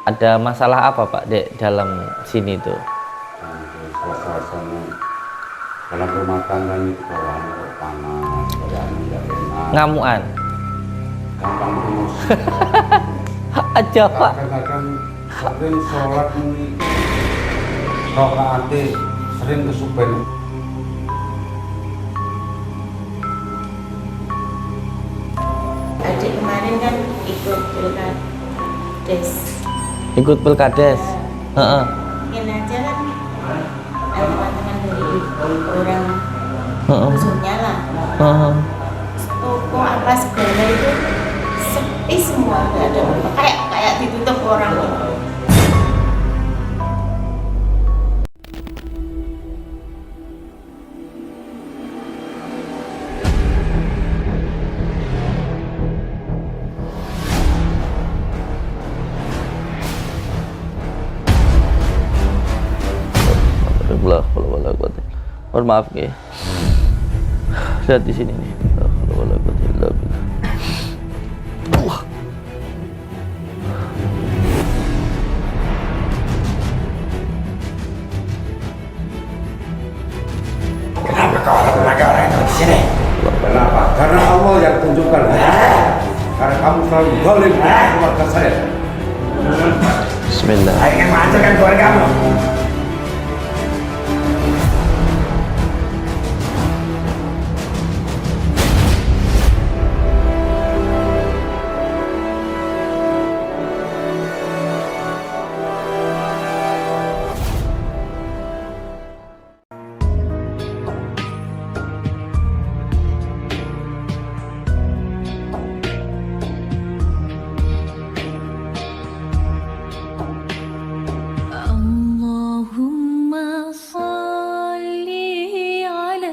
Ada masalah apa Pak Dek dalam sini tuh? Suasana dalam rumah tangga ini bawaannya kok panas, bawaannya nggak enak, Ngamuan? gampang emosi. Aja Pak. Kadang-kadang sering sholat ini rokaate sering kesupen. Adik kemarin kan ikut pilkades. Ikut pilkades? Heeh. Mungkin aja kan teman-teman dari orang Heeh. musuhnya lah. Heeh. Toko apa segala itu sepi semua, nggak ada kayak ditutup orang. Mohon maaf ya. Lihat di sini nih. Kenapa kau ada tenaga orang yang di sini? Kenapa? Karena Allah yang tunjukkan. Karena kamu selalu zalim dengan keluarga saya. Bismillah. Saya ingin menghancurkan keluarga kamu. Allahumma salli ala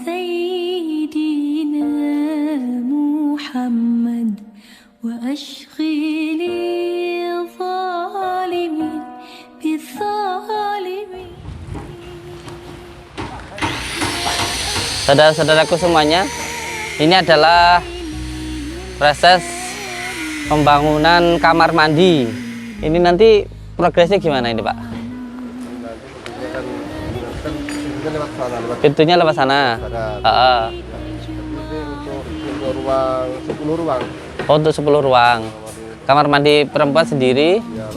Sayyidina Muhammad wa ashghili zalimin bizalimin. Saudara-saudaraku semuanya, ini adalah proses pembangunan kamar mandi. Ini nanti progresnya gimana ini Pak? Pintunya lewat sana. Untuk ruang 10 ruang. Oh, untuk 10 ruang. Kamar mandi perempuan sendiri, Ya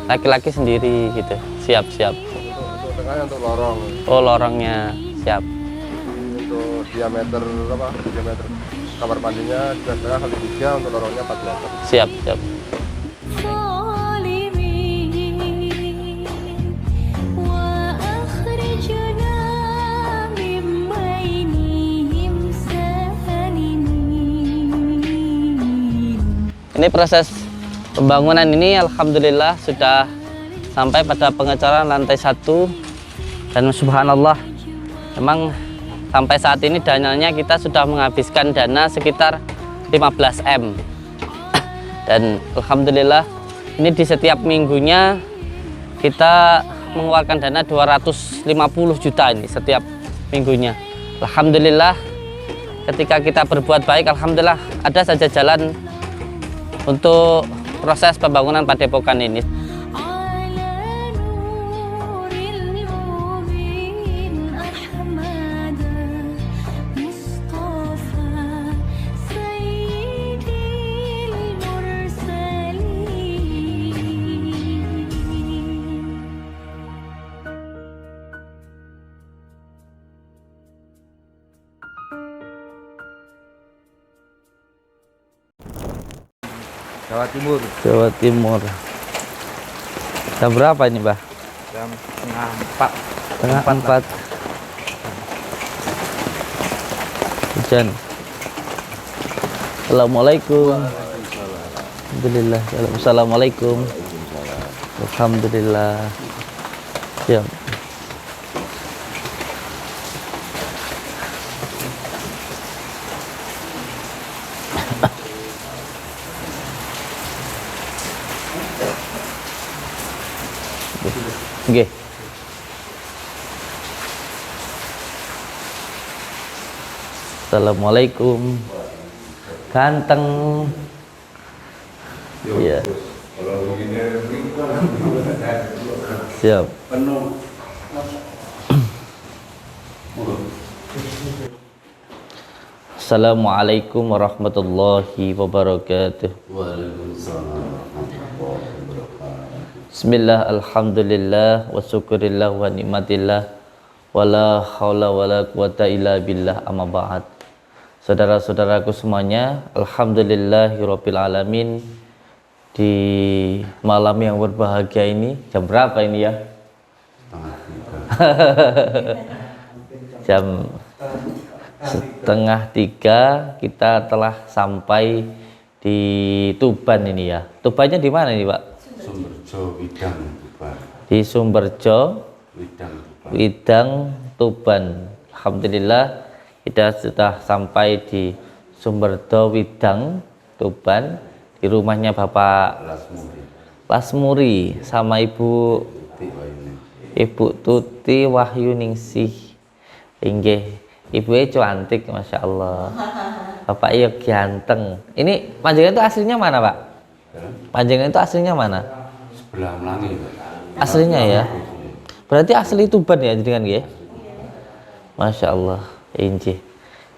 laki-laki sendiri gitu. Siap. untuk tengahnya untuk lorong. Oh, lorongnya siap. Untuk diameter Diameter kamar mandinya 2,5 x 3, untuk lorongnya 4 meter. Siap. Ini proses pembangunan ini alhamdulillah sudah sampai pada pengecoran lantai 1 dan subhanallah memang sampai saat ini dananya kita sudah menghabiskan dana sekitar 15 M dan alhamdulillah ini di setiap minggunya kita mengeluarkan dana 250 juta ini setiap minggunya. Alhamdulillah ketika kita berbuat baik alhamdulillah ada saja jalan untuk proses pembangunan padepokan ini. Jawa Timur. Jawa Timur. Jam berapa ini, Mbah? Jam setengah 4. Setengah 4. Hujan. Assalamualaikum. Alhamdulillah. Assalamualaikum. Alhamdulillah. Siap. Oke. Assalamualaikum. Ganteng. Iya. Kalau begini Siap. penuh. Assalamualaikum warahmatullahi wabarakatuh. Bismillah, alhamdulillah, wa syukurillah, wa nikmatillah, wa la hawla wa la quwata illa billah, amma ba'd. Saudara-saudaraku semuanya, alhamdulillahirabbil alamin. Di malam yang berbahagia ini, jam berapa ini ya? Jam 2:30 kita telah sampai di Tuban ini ya. Tubannya di mana ini, Pak? Sumberjo Widang Tuban. Di Sumberjo Widang Tuban. Widang Tuban. Alhamdulillah kita sudah sampai di Sumberjo Widang Tuban, di rumahnya Bapak Lasmuri sama Ibu Tuti Wahyuningsih. Inggih, ibunya cantik, masya Allah. Bapak iya ganteng. Ini panjenengan itu aslinya mana, Pak? Panjenengan itu aslinya mana? Sebelah Melangi. Aslinya ya. Berarti asli Tuban ya jenengan nggih? Masya Allah. Inggih.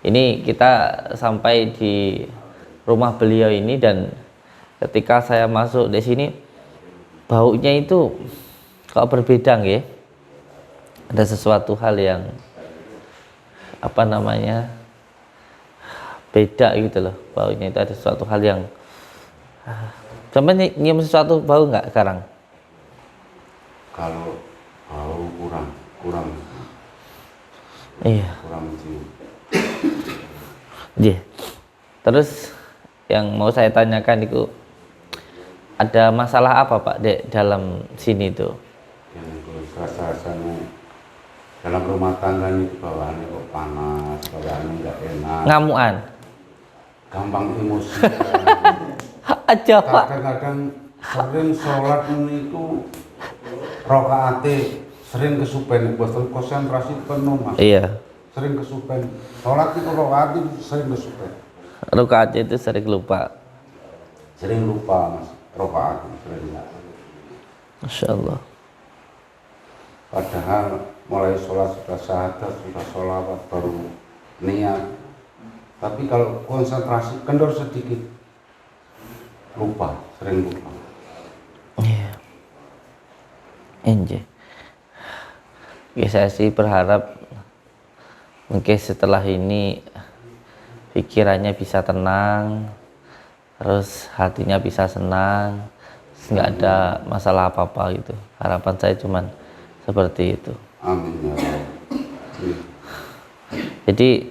Ini kita sampai di rumah beliau ini, dan ketika saya masuk di sini baunya itu kok berbeda nggih? Ada sesuatu hal yang apa namanya beda gitu loh, baunya itu ada sesuatu hal yang sampai nyium sesuatu bau nggak sekarang? Kalau bau kurang Iya. cium. Iya. Terus yang mau saya tanyakan itu, ada masalah apa Pak Dek dalam sini tuh? Yang rasanya dalam rumah tangga ini bawaannya kok panas, bawaannya nggak enak, Ngamuan? gampang emosi. Aja Pak. Kadang-kadang sering sholat itu rokaate sering kesupen, bosan konsentrasi penuh mas. Iya. Sering kesupen, sholat itu rokaat itu sering kesupen. Rakaatnya itu sering lupa. Sering lupa mas, rokaat sering. Masya Allah. Padahal mulai sholat sudah syahadat, sudah sholawat, baru niat. Tapi kalau konsentrasi kendor sedikit, lupa, sering lupa. Iya. Enje. Ya, saya sih berharap mungkin setelah ini pikirannya bisa tenang, terus hatinya bisa senang, nggak ada masalah apa-apa gitu. Harapan saya cuman seperti itu. Amin ya Allah. Jadi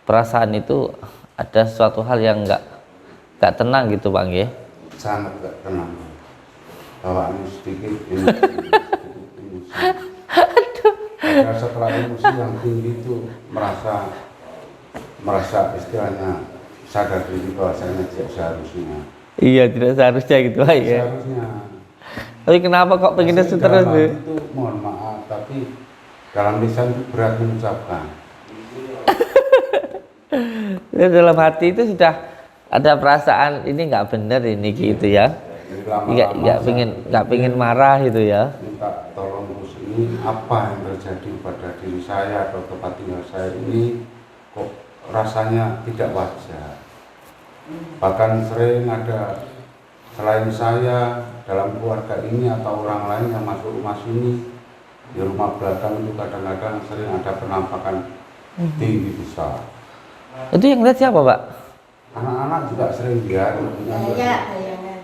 perasaan itu ada suatu hal yang nggak tenang gitu Bang ya. Sangat gak tenang. Bawaannya sedikit ini, emosi. Padahal setelah emosi yang tinggi itu merasa istilahnya sadar diri bahwasanya tidak seharusnya. Iya, tidak seharusnya gitu Pak ya. Seharusnya. Tapi kenapa kok pengen Pasti terus dalam tuh? hati itu mohon maaf, tapi dalam lisan itu berat mengucapkan. Ya, dalam hati itu sudah ada perasaan ini nggak benar ini gitu ya. Jadi lama-lama Nggak pengen marah gitu ya. minta tolong Gus, ini apa yang terjadi pada diri saya atau tempat tinggal saya ini kok rasanya tidak wajar. Bahkan sering ada selain saya dalam keluarga ini atau orang lain yang masuk rumah sini, di rumah belakang itu kadang-kadang sering ada penampakan tinggi besar. Itu yang lihat siapa Pak? Anak-anak juga sering lihat. Bayangan.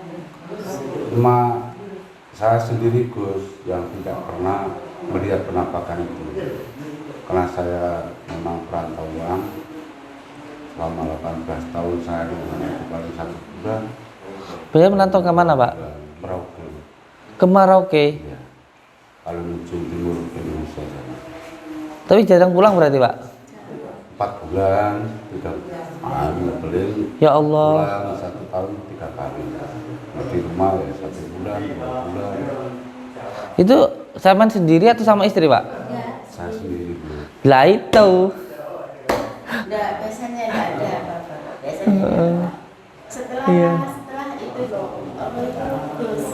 Cuma saya sendiri Gus yang tidak pernah melihat penampakan itu, karena saya memang perantauan selama 18 tahun. Saya di rumah itu paling 1 bulan. Beliau menantang ke mana Pak? Merauke. Ke Merauke. Ya. Kalau menuju timur Indonesia. Tapi jarang pulang berarti Pak? 4 bulan, 3 beli. Ya Allah. Pulang 1 tahun 3 kali. Di rumah ya 1 bulan, 2 bulan. Itu zaman sendiri atau sama istri Pak? Saya sendiri dulu. Lah itu. Biasanya nggak ada apa-apa. Biasanya nggak ada. Setelah itu Terus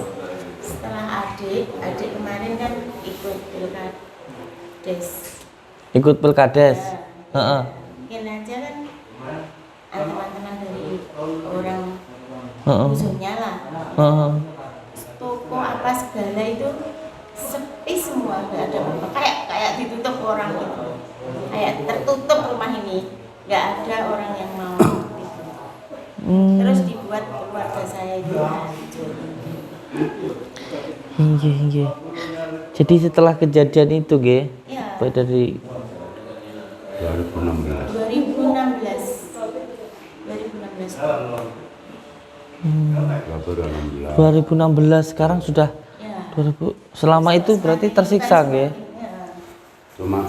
setelah adik kemarin kan ikut pilkades. Ikut pilkades. Ya, Heeh. mungkin aja kan teman-teman dari orang Heeh. musuhnya lah. Heeh. Toko apa segala itu sepi semua, nggak ada apa, kayak ditutup orang gitu, kayak tertutup rumah ini, nggak ada orang yang mau gitu. Terus dibuat keluarga saya itu hancur. Iya, iya. Jadi setelah kejadian itu, Ge, Ya, Pak, dari 2016. 2016 2016 sekarang sudah ya. 2000. Selama itu berarti tersiksa, Ge. Ya. Cuma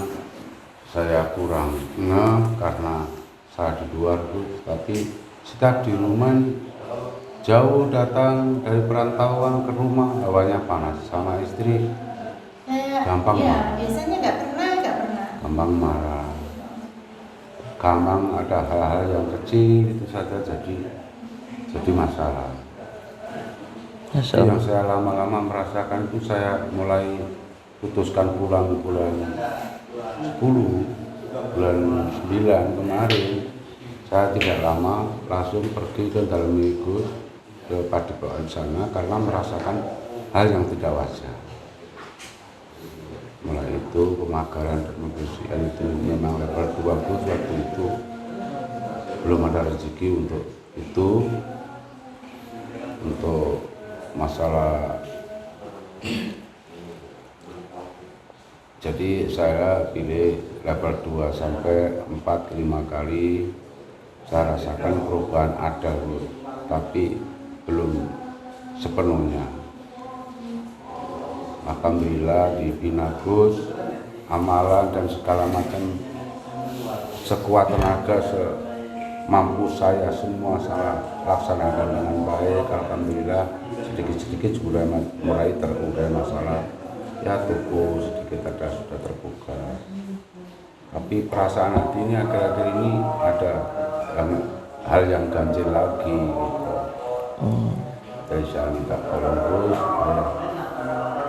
saya kurang ngeh karena saya di luar tuh, tapi setiap di rumah jauh datang dari perantauan ke rumah hawanya panas sama istri gampang Ya, marah. biasanya nggak pernah. Gampang marah, gampang ada hal-hal yang kecil itu saja jadi masalah. Masya Yang Allah. saya lama-lama merasakan itu saya mulai putuskan pulang bulan 10, bulan 9 kemarin. Saya tidak lama langsung pergi ke dalam minggu ke Padepokan sana karena merasakan hal yang tidak wajar. Mulai itu pemagaran dan pembersihan itu memang level 20 waktu itu belum ada rezeki untuk itu, untuk masalah. Jadi saya pilih level 2 sampai 4-5 kali saya rasakan perubahan ada, tapi belum sepenuhnya. Alhamdulillah dibina Gus, amalan dan segala macam sekuat tenaga semampu saya semua saya laksanakan dengan baik. Alhamdulillah sedikit-sedikit sudah mulai terurai masalah. Ya toko sedikit ada sudah terbuka. Tapi perasaan hati ini akhir-akhir ini ada hal yang ganjil lagi gitu. Jadi saya minta tolong terus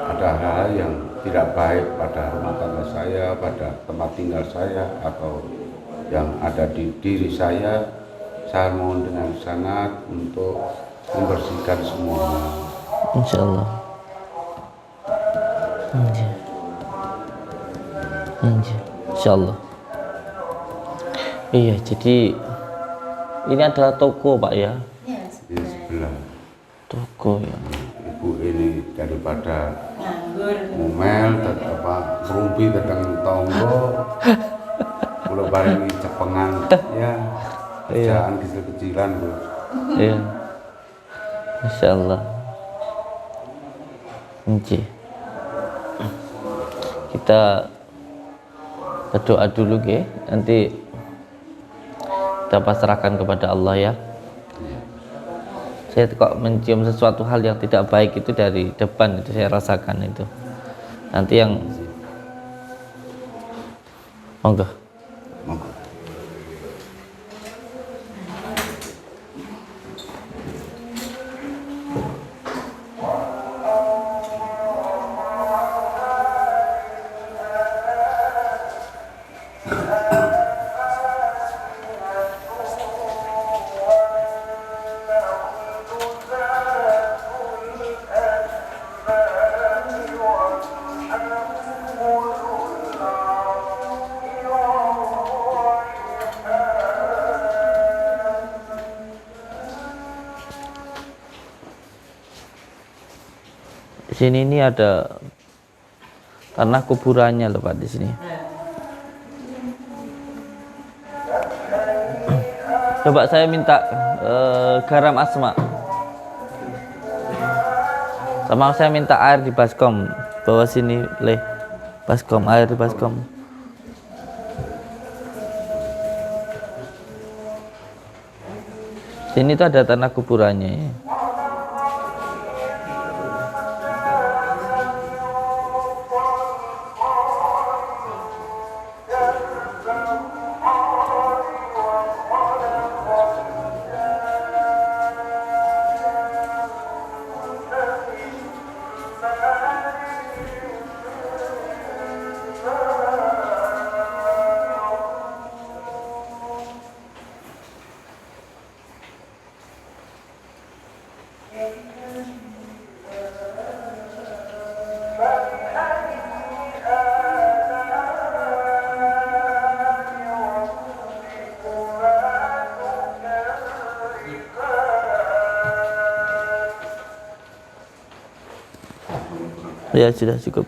ada hal-hal yang tidak baik pada rumah tangga saya, pada tempat tinggal saya, atau yang ada di diri saya mohon dengan sangat untuk membersihkan semuanya. Insya Allah. Insya Allah. Iya, jadi ini adalah toko, Pak, ya. Ya, Di sebelah Toko, ya. ibu ini daripada nganggur. ngomel ngerumpi tentang tonggo pulau bareng cepengan ya kerjaan kecil-kecilan Bu. Iya. Masya Allah. Oke. Kita berdoa dulu, Ge. Nanti kita pasrahkan kepada Allah, ya. Saya kok mencium sesuatu hal yang tidak baik itu dari depan, itu saya rasakan itu. Nanti yang monggo. Monggo. Di sini ini ada tanah kuburannya loh, Pak, di sini. Coba saya minta garam asma. Sama saya minta air di baskom. Bawa sini, leh. Baskom, air di baskom. Sini tuh ada tanah kuburannya, ya. Ya sudah cukup.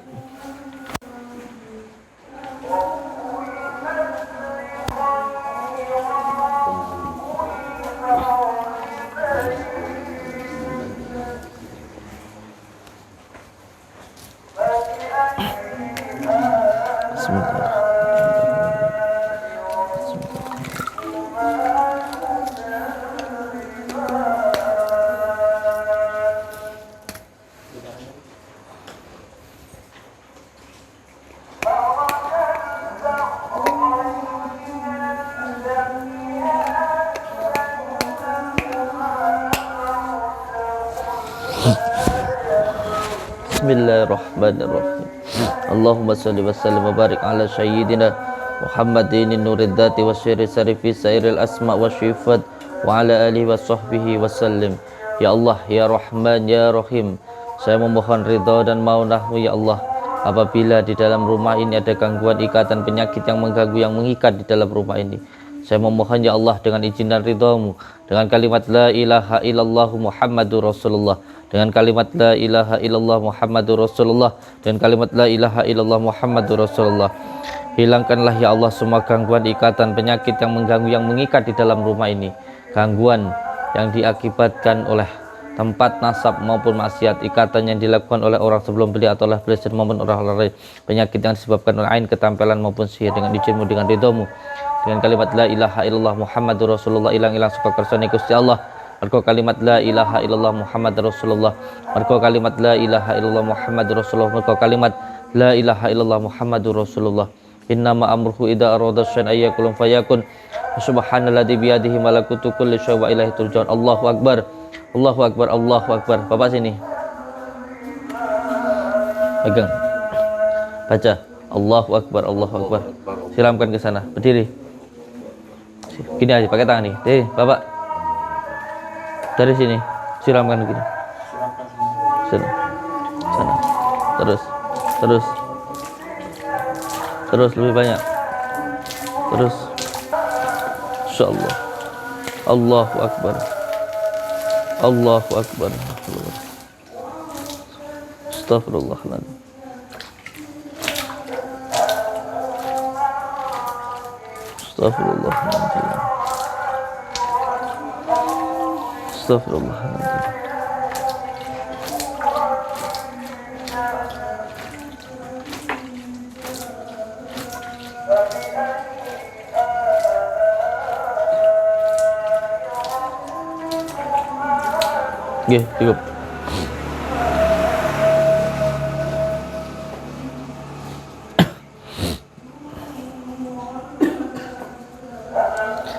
Bismillahirrahmanirrahim. Allahumma salli wa sallim wa barik ala sayyidina Muhammadin nurid dhati wa syiri sarifi sairil asma wa syifat wa ala alihi wa sahbihi wa sallim. Ya Allah, ya Rahman, ya Rahim, saya memohon ridha dan maunah-Mu ya Allah. Apabila di dalam rumah ini ada gangguan, ikatan, penyakit yang mengganggu, yang mengikat di dalam rumah ini, saya memohon ya Allah dengan izin dan ridha-Mu, dengan kalimat la ilaha illallah Muhammadur Rasulullah, dengan kalimat la ilaha illallah Muhammadur Rasulullah, dengan kalimat la ilaha illallah Muhammadur Rasulullah. Hilangkanlah ya Allah semua gangguan, ikatan, penyakit yang mengganggu, yang mengikat di dalam rumah ini. Gangguan yang diakibatkan oleh tempat nasab maupun maksiat, ikatan yang dilakukan oleh orang sebelum beliau atau oleh beliau maupun orang lain, penyakit yang disebabkan oleh ain, ketampelan maupun sihir, dengan izin-Mu, dengan ridha-Mu, dengan kalimat la ilaha illallah Muhammadur Rasulullah, ilang-ilang suka kersane Gusti Allah. Mergo kalimat la ilaha illallah Muhammadur Rasulullah, mergo kalimat la ilaha illallah Muhammadur Rasulullah, mergo kalimat la ilaha illallah Muhammadur Rasulullah. Innama amruhu idza arada syai'an ayyakun fayakun. Subhanalladzi biyadihi malakutu kulli syai'in wa ilaihi turja'un. Allahu akbar. Allahu akbar. Allahu akbar. Bapak sini. Pegang. Baca. Allahu akbar. Allahu akbar. Siramkan ke sana. Berdiri. Gini aja pakai tangan nih. Bapak. Dari sini. Siramkan begini. Sana. Sana. Terus. Terus. Terus lebih banyak. Terus. Insyaallah. Allahu akbar. Allahu akbar. Astagfirullahaladzim. Astagfirullahaladzim. Astagfirullahaladzim. Oke, cukup.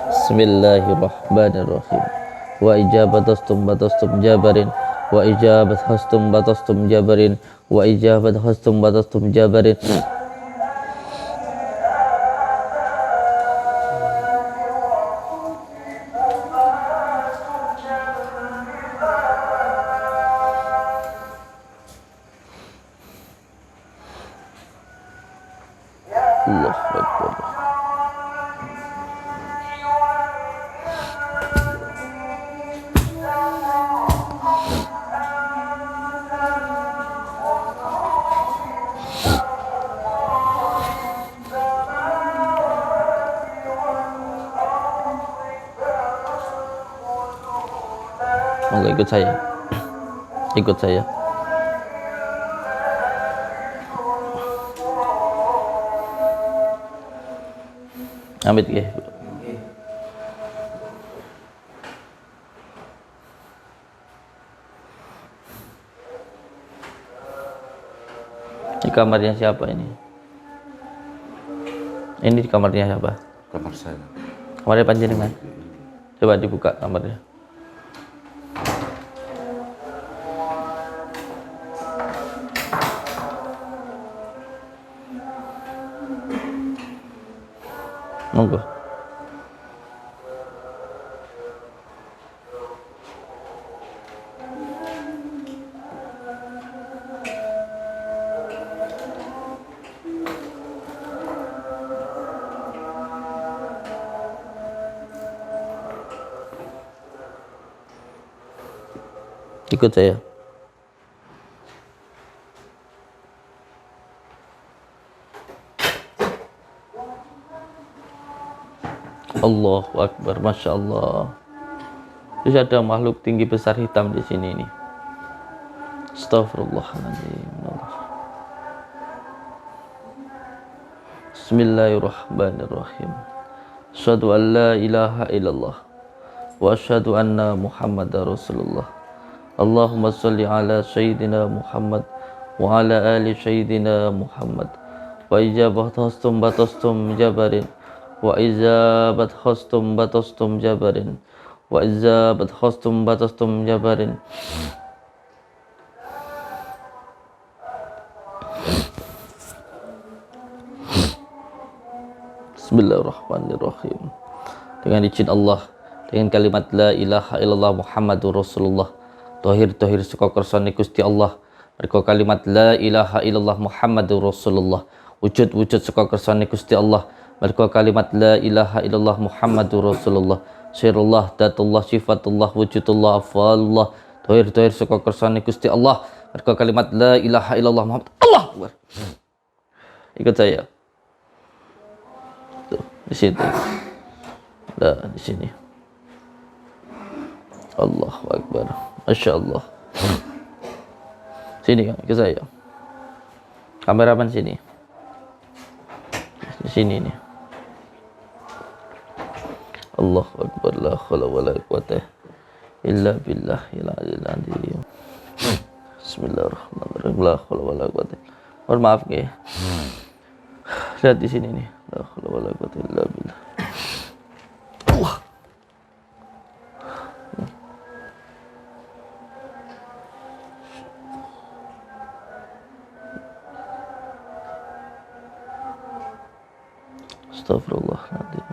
Bismillahirrahmanirrahim. Wa ijabat hastum jabarin, wa ijabat hastum jabarin, wa ijabat hastum jabarin. Allahu akbar. Monggo ikut saya. Ikut saya. Amit nggih. Di kamarnya siapa ini? Ini di kamarnya siapa? Kamar saya. Kamarnya panjenengan. Coba dibuka kamarnya. Monggo. Ikut saya. Allahu Akbar, Masya Allah. Terus ada makhluk tinggi besar hitam di sini nih. Astagfirullahaladzim. Bismillahirrahmanirrahim. Asyhadu an la ilaha illallah wa asyhadu anna Muhammadar Rasulullah. Allahumma sholli ala sayyidina Muhammad wa ala ali sayyidina Muhammad. Wa ijabat hostum batastum jabarin wa ijabat hostum batastum jabarin wa ijabat hostum batastum jabarin. Bismillahirrahmanirrahim. Dengan izin Allah, dengan kalimat la ilaha illallah Muhammadur Rasulullah, tohir suka kersane Gusti Allah, mergo kalimat la ilaha illallah Muhammadur Rasulullah, wujud suka kersane Gusti Allah, mergo kalimat la ilaha illallah Muhammadur Rasulullah, sirullah, datullah, sifatullah, wujudullah, afalullah, tohir suka kersane Gusti Allah, mergo kalimat la ilaha illallah Muhammad Allah. Ikut saya. Di situ, di sini. Allahu Akbar, Masya Allah. Sini ke saya. Kameraman sini. Di sini nih. Allahu Akbar, la haula wala quwwata illa billahil aliyyil azim. Bismillahirrahmanirrahim. La haula wala quwwata. Mohon maaf ya. Lihat di sini nih. La haula wala quwwata illa billah. Allah. Astagfirullahaladzim.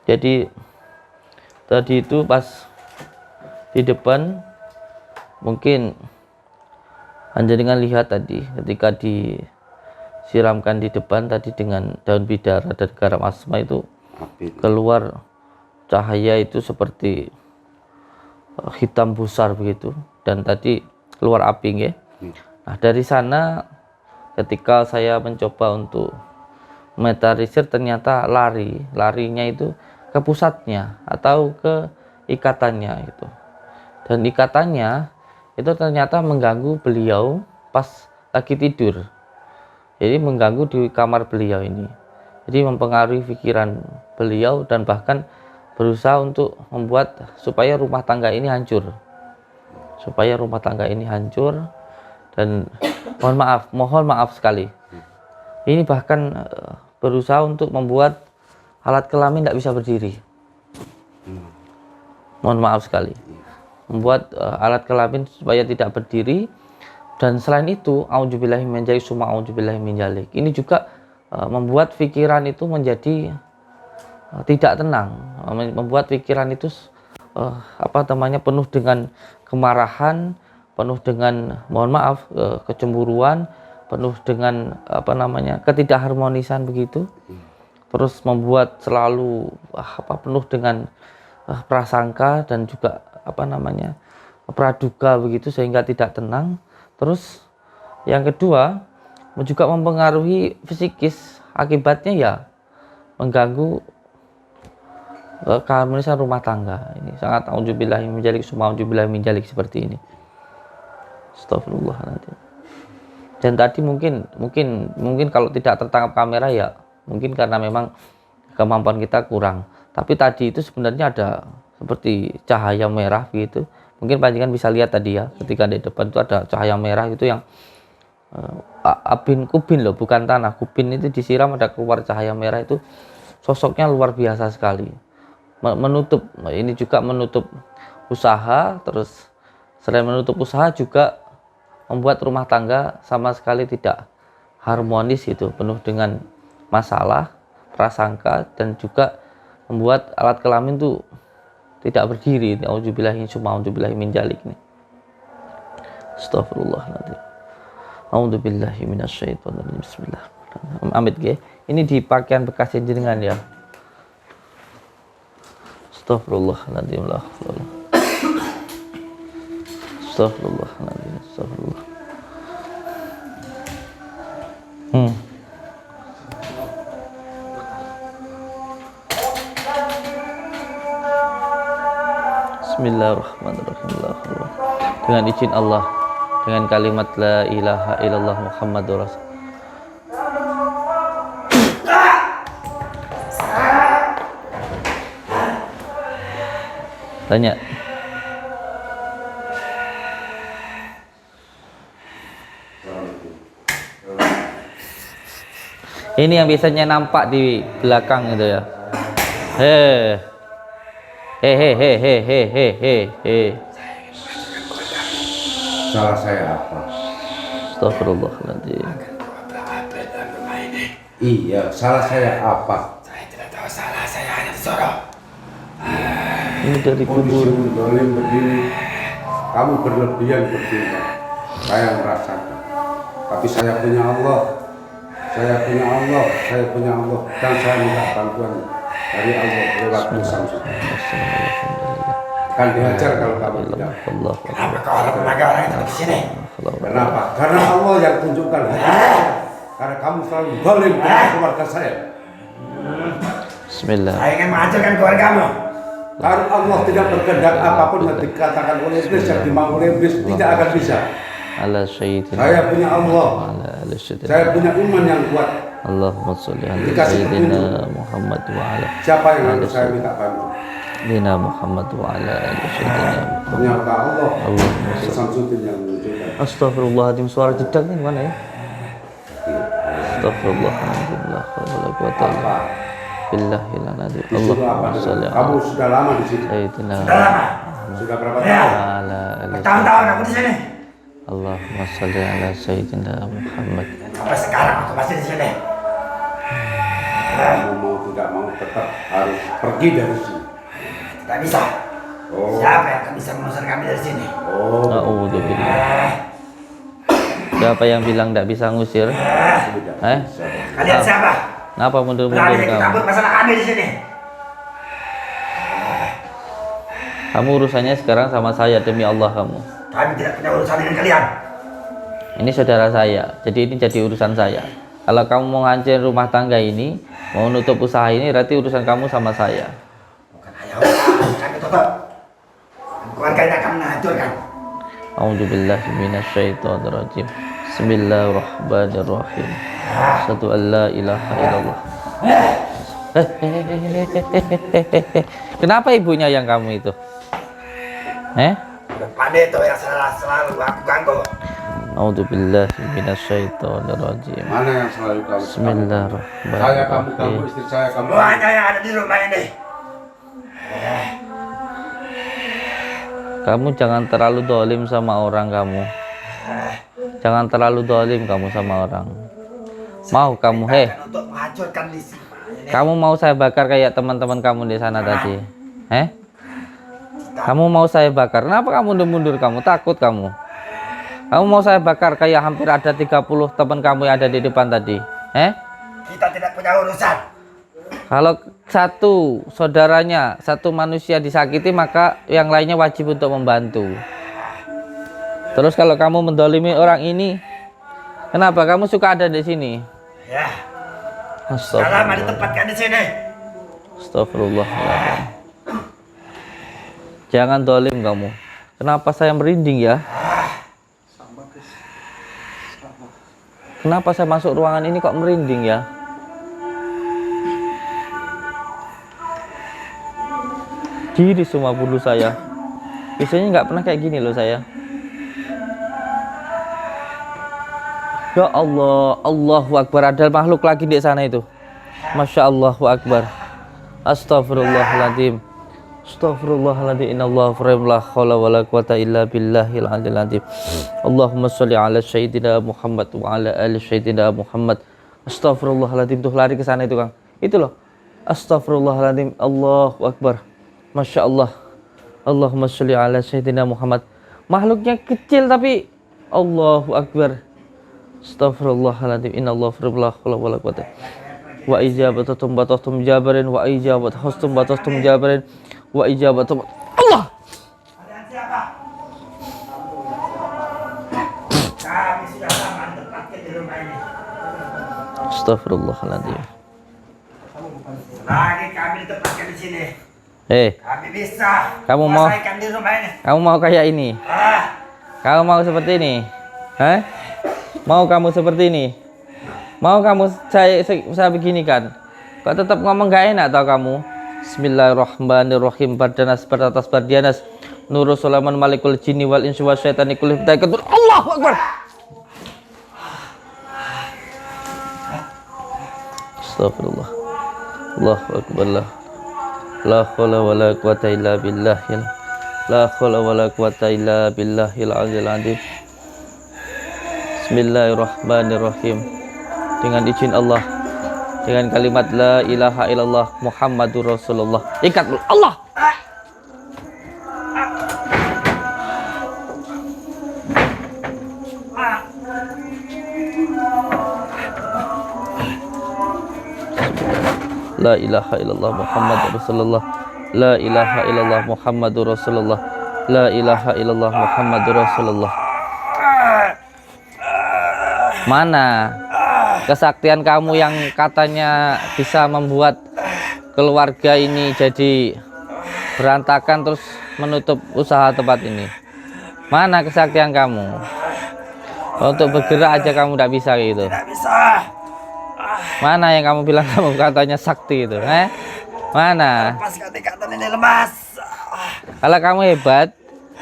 Jadi tadi itu pas di depan mungkin Panjenengan lihat tadi ketika disiramkan di depan tadi dengan daun bidara dan garam asma itu keluar cahaya itu seperti hitam besar begitu, dan tadi keluar api ya. Nah dari sana ketika saya mencoba untuk metalisir ternyata larinya itu ke pusatnya atau ke ikatannya itu, dan ikatannya itu ternyata mengganggu beliau pas lagi tidur, jadi mengganggu di kamar beliau ini, jadi mempengaruhi pikiran beliau dan bahkan berusaha untuk membuat supaya rumah tangga ini hancur, dan mohon maaf sekali, ini bahkan berusaha untuk membuat alat kelamin tidak bisa berdiri. Mohon maaf sekali, membuat alat kelamin supaya tidak berdiri. Dan selain itu, auzubillahi min dzalik summa auzubillahi min dzalik, ini juga membuat pikiran itu menjadi tidak tenang, membuat pikiran itu penuh dengan kemarahan, penuh dengan mohon maaf kecemburuan, penuh dengan ketidakharmonisan begitu, terus membuat selalu penuh dengan prasangka dan juga praduga begitu, sehingga tidak tenang. Terus yang kedua juga mempengaruhi psikis, akibatnya ya mengganggu keharmonisan rumah tangga. Ini sangat auzubillahi min dzalik summa auzubillahi min dzalik seperti ini. Astagfirullahaladzim. Dan tadi mungkin kalau tidak tertangkap kamera ya mungkin karena memang kemampuan kita kurang. Tapi tadi itu sebenarnya ada seperti cahaya merah gitu. Mungkin panjenengan bisa lihat tadi ya, ketika di depan itu ada cahaya merah itu yang kubin loh, bukan tanah. Kubin itu disiram ada keluar cahaya merah, itu sosoknya luar biasa sekali. Ini juga menutup usaha, terus selain menutup usaha juga membuat rumah tangga sama sekali tidak harmonis itu, penuh dengan masalah, prasangka, dan juga membuat alat kelamin itu tidak berdiri. Auzubillahi summa auzubillahi min dzalik nih. Astagfirullahaladzim. Auzubillahi minasyaitonir rajim. Bismillah. Amit ge. Ini di pakaian bekas jenengan ya. Astagfirullahaladzim. Astagfirullahaladzim. Astagfirullah. Bismillahirrahmanirrahim. Dengan izin Allah, dengan kalimat la ilaha illallah Muhammadur Rasul. Tanya. Ini yang biasanya nampak di belakang itu ya. Salah saya apa? Astagfirullahaladzim. Iya, salah saya apa? Saya tidak tahu salah, saya hanya disuruh. Ini dari kubur. Kondisi dolim begini, kamu berlebihan berdua. Saya merasakan. Tapi saya punya Allah. Saya punya Allah. Saya punya Allah. Dan saya minta bantuan dari Allah lewat Samsul. Kan dihajar kalau kamu tidak. Kenapa kau orang tenaga orang itu di sini? Kenapa? Karena Allah yang tunjukkan. Karena kamu selalu zalim dengan keluarga saya. Bismillah. Saya ingin menghancurkan keluargamu. Kalau Allah tidak berkehendak apapun yang dikatakan oleh iblis yang dimau oleh iblis tidak akan bisa. Ala sayyidina. Saya punya Allah. Ala ali sayyidina. Saya punya iman yang kuat. Allahumma sholli ala Dikasih sayyidina petunjuk. Muhammad wa ala Siapa yang harus saya minta bantu? sayyidina Muhammad wa ala ali sayyidina Muhammad. Ternyata Allah. Allahumma sholli. Samsudin yang menunjukkan. Astagfirullahaladzim, suara jedang ini mana ya? Astagfirullahaladzim, la haula wala quwwata illa Apa? billahil azim. Di situ apa? Allahumma sholli Kamu ala sudah lama di sini. sayyidina Sudah lama. Sudah berapa Ya. tahun? ala ali Bertahun-tahun aku di sini. Allahumma sholli ala sayyidina Muhammad. Sampai sekarang aku masih di sini. Kamu mau tidak mau tetap harus pergi dari sini. Tidak bisa. Oh. Siapa yang akan bisa mengusir kami dari sini? Oh. A'udzubillah. Siapa yang bilang tidak bisa ngusir? Tidak. Kalian siapa? Kenapa mundur-mundur Berani ikut kamu? campur masalah kami di sini. Kamu urusannya sekarang sama saya, demi Allah kamu. Kami tidak punya urusan dengan kalian. Ini saudara saya, jadi ini jadi urusan saya. Kalau kamu mau ngancurin rumah tangga ini, mau nutup usaha ini, berarti urusan kamu sama saya. Bukan hanya urusan kami tutup. Dan keluarga ini akan menghancurkan. A'udzubillahi minasyaitonirrajim. Bismillahirrahmanirrahim. Asyhadu an la ilaha illallah. Kenapa ibunya yang kamu itu? Depan itu yang selalu aku ganggu. A'udzubillahi minasyaitonirrajim. Mana yang selalu kamu? Bismillahirrahmanirrahim. Saya kamu ganggu, istri saya kamu. Semuanya yang ada di rumah ini. Kamu jangan terlalu dolim sama orang kamu. Jangan terlalu dolim kamu sama orang. Mau kamu, Untuk menghancurkan di sini. kamu mau saya bakar kayak teman-teman kamu di sana tadi? Kamu mau saya bakar? Kenapa kamu mundur-mundur kamu? Takut kamu? Kamu mau saya bakar kayak hampir ada 30 teman kamu yang ada di depan tadi? Kita tidak punya urusan. Kalau satu saudaranya, satu manusia disakiti, maka yang lainnya wajib untuk membantu. Terus kalau kamu mendolimi orang ini, kenapa kamu suka ada di sini? Ya. Sudah lama Astagfirullah. ditempatkan di sini. Astagfirullahaladzim. Jangan dolim kamu. Kenapa saya merinding ya? Kenapa saya masuk ruangan ini kok merinding ya? Gini semua bulu saya. Biasanya nggak pernah kayak gini loh saya. Ya Allah, Allahu Akbar. Ada makhluk lagi di sana itu. Masya Allahu Akbar. Astagfirullahaladzim. Astagfirullahaladzim. Innallaha la haula wala quwata illa billahil aliyil azim. Allahumma sholli ala sayyidina Muhammad wa ala ali sayyidina Muhammad. Astagfirullahaladzim. Tuh lari ke sana itu, Kang. Itu loh. Astagfirullahaladzim. Allahu Akbar. Masya Allah. Allahumma sholli ala sayyidina Muhammad. Makhluknya kecil tapi Allahu Akbar. Astaghfirullahaladzim. Innallaha la haula wala quwata. Wa ijabatuhum batatum jabarin wa ijabatuhum batatum jabarin wa ijabatuhum Allah. Kalian siapa? Kami sudah lama ditempatkan di rumah ini. Astaghfirullahaladzim. Lagi kami ditempatkan di sini. Kami bisa Kamu mau? menguasaikan di rumah ini. Kamu mau kayak ini? Kamu mau seperti ini? Hah? Mau kamu seperti ini? Mau kamu saya beginikan? Kok tetap ngomong gak enak tau kamu? Bismillahirrahmanirrahim. Bardanas baratas bardianas Nurul Sulaiman Malikul Jinni wal Insi wa Syaitani kulli hidayakatur. Allahu Akbar. Astagfirullah. Allahu Akbar. La haula wala quwata illa billah. La haula wala quwata illa billahil azizil azim. Bismillahirrahmanirrahim. Dengan izin Allah, dengan kalimat la ilaha illallah Muhammadur Rasulullah. Ikat dulu. Allah. La ilaha illallah Muhammadur Rasulullah. La ilaha illallah Muhammadur Rasulullah. La ilaha illallah Muhammadur Rasulullah. Mana kesaktian kamu yang katanya bisa membuat keluarga ini jadi berantakan terus menutup usaha tempat ini? Mana kesaktian kamu? Untuk bergerak aja kamu tidak bisa gitu. Tidak bisa. Mana yang kamu bilang kamu katanya sakti itu? Mana? Lepaskan ikatan ini, lemas. Kalau kamu hebat,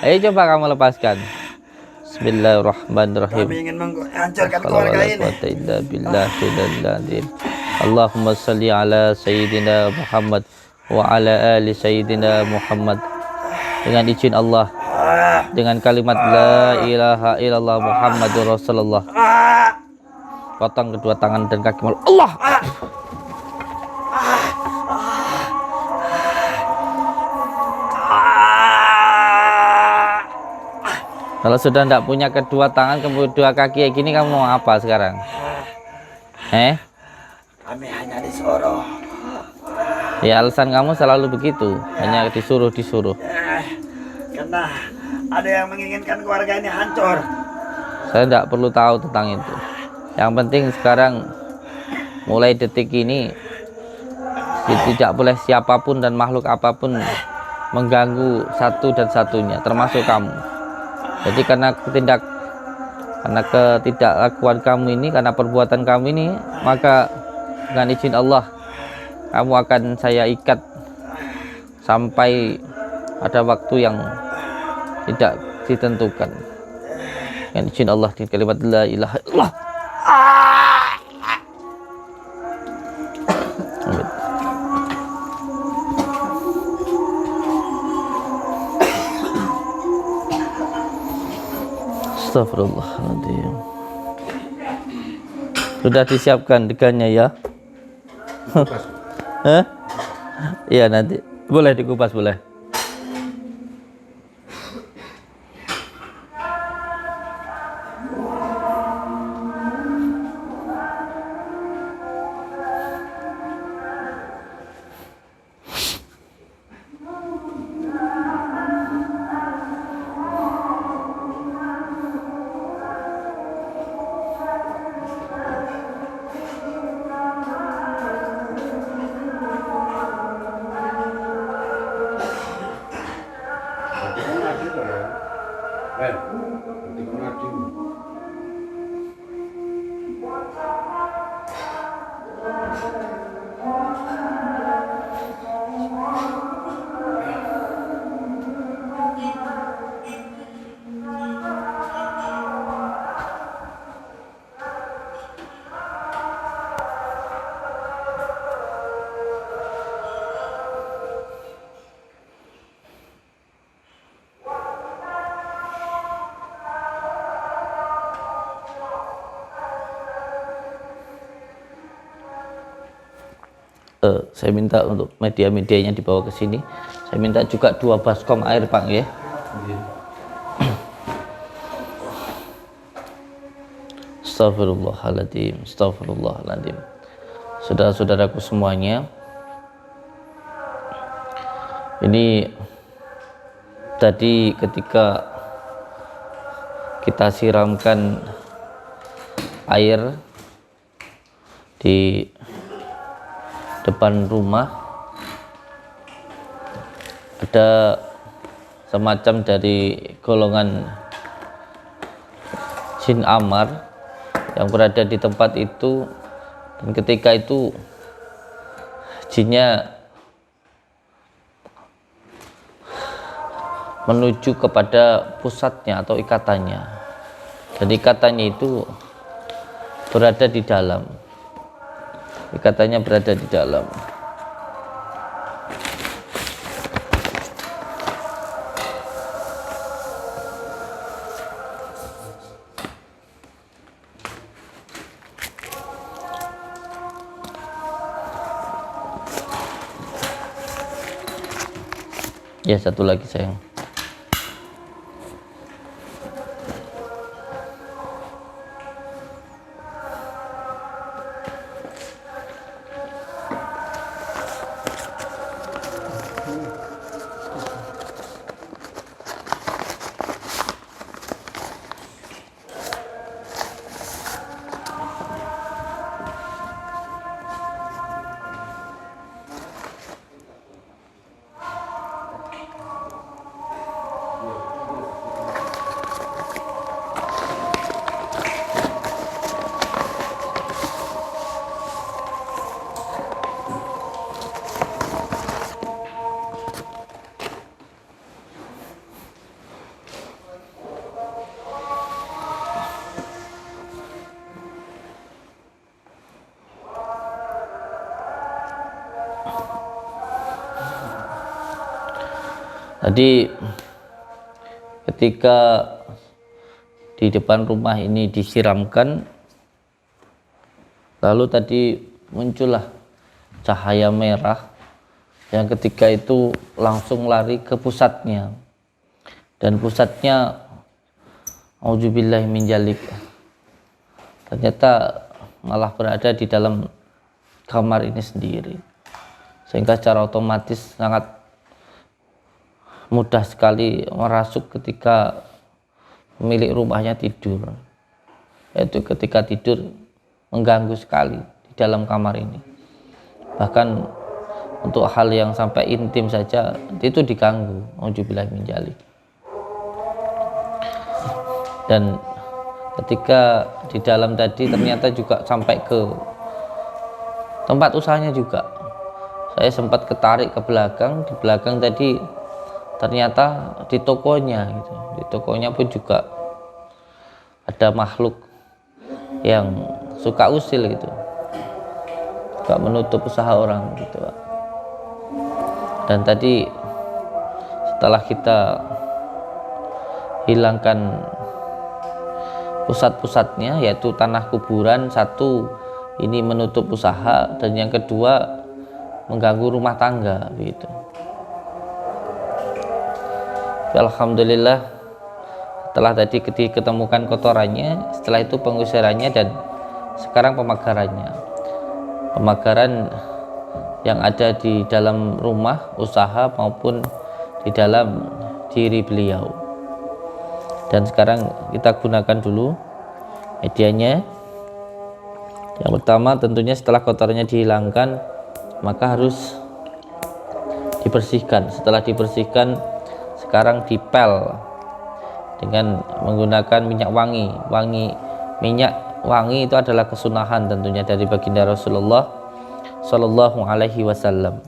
ayo coba kamu lepaskan. Bismillahirrahmanirrahim. Kami ingin menghancurkan keluarga ini. Allahumma salli ala Sayyidina Muhammad wa ala ali Sayyidina Muhammad. Dengan izin Allah, dengan kalimat la ilaha illallah Muhammadur Rasulullah, potong kedua tangan dan kaki Allah. Kalau sudah tidak punya kedua tangan, kedua kaki kayak gini, kamu mau apa sekarang? Kami hanya disuruh. Ya alasan kamu selalu begitu, hanya disuruh. Karena ada yang menginginkan keluarga ini hancur. Saya tidak perlu tahu tentang itu. Yang penting sekarang mulai detik ini tidak boleh siapapun dan makhluk apapun mengganggu satu dan satunya, termasuk kamu. Jadi karena ketidaklakuan kamu ini, karena perbuatan kamu ini, maka dengan izin Allah kamu akan saya ikat sampai ada waktu yang tidak ditentukan. Dengan izin Allah, di kalimat la ilaha illallah. Amin. Astagfirullahaladzim. Sudah disiapkan degannya ya? Iya nanti boleh dikupas, boleh. Saya minta untuk media-medianya dibawa ke sini. Saya minta juga 2 baskom air, Pak, ya. Astagfirullahaladzim, astagfirullahaladzim. Saudara-saudaraku semuanya, ini tadi ketika kita siramkan air di depan rumah, ada semacam dari golongan jin amar yang berada di tempat itu, dan ketika itu jinnya menuju kepada pusatnya atau ikatannya, dan ikatannya itu berada di dalam, ikatannya berada di dalam. Ya, satu lagi sayang. Tadi ketika di depan rumah ini disiramkan, lalu tadi muncullah cahaya merah yang ketika itu langsung lari ke pusatnya, dan pusatnya auzubillahi min dzalik, ternyata malah berada di dalam kamar ini sendiri, sehingga secara otomatis sangat mudah sekali merasuk ketika pemilik rumahnya tidur, yaitu ketika tidur mengganggu sekali di dalam kamar ini. Bahkan untuk hal yang sampai intim saja itu diganggu, auzubillahi min dzalik. Dan ketika di dalam tadi ternyata juga sampai ke tempat usahanya juga. Saya sempat ketarik ke belakang, di belakang tadi ternyata di tokonya gitu. Di tokonya pun juga ada makhluk yang suka usil gitu, suka menutup usaha orang gitu, Pak. Dan tadi setelah kita hilangkan pusat-pusatnya, yaitu tanah kuburan, satu ini menutup usaha, dan yang kedua mengganggu rumah tangga gitu. Alhamdulillah setelah tadi diketemukan kotorannya, setelah itu pengusirannya, dan sekarang pemagarannya, pemagaran yang ada di dalam rumah usaha maupun di dalam diri beliau. Dan sekarang kita gunakan dulu medianya. Yang pertama tentunya setelah kotorannya dihilangkan, maka harus dibersihkan. Setelah dibersihkan, sekarang dipel dengan menggunakan minyak wangi. Minyak wangi itu adalah kesunahan tentunya dari baginda Rasulullah Sallallahu Alaihi Wasallam.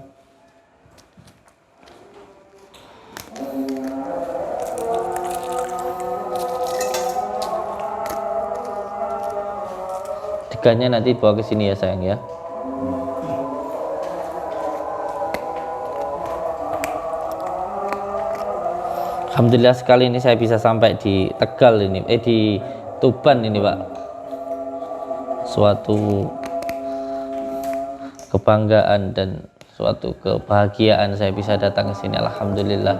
Diganya nanti bawa ke sini ya sayang ya. Alhamdulillah sekali ini saya bisa sampai di Tegal ini, di Tuban ini Pak. Suatu kebanggaan dan suatu kebahagiaan saya bisa datang ke sini. Alhamdulillah.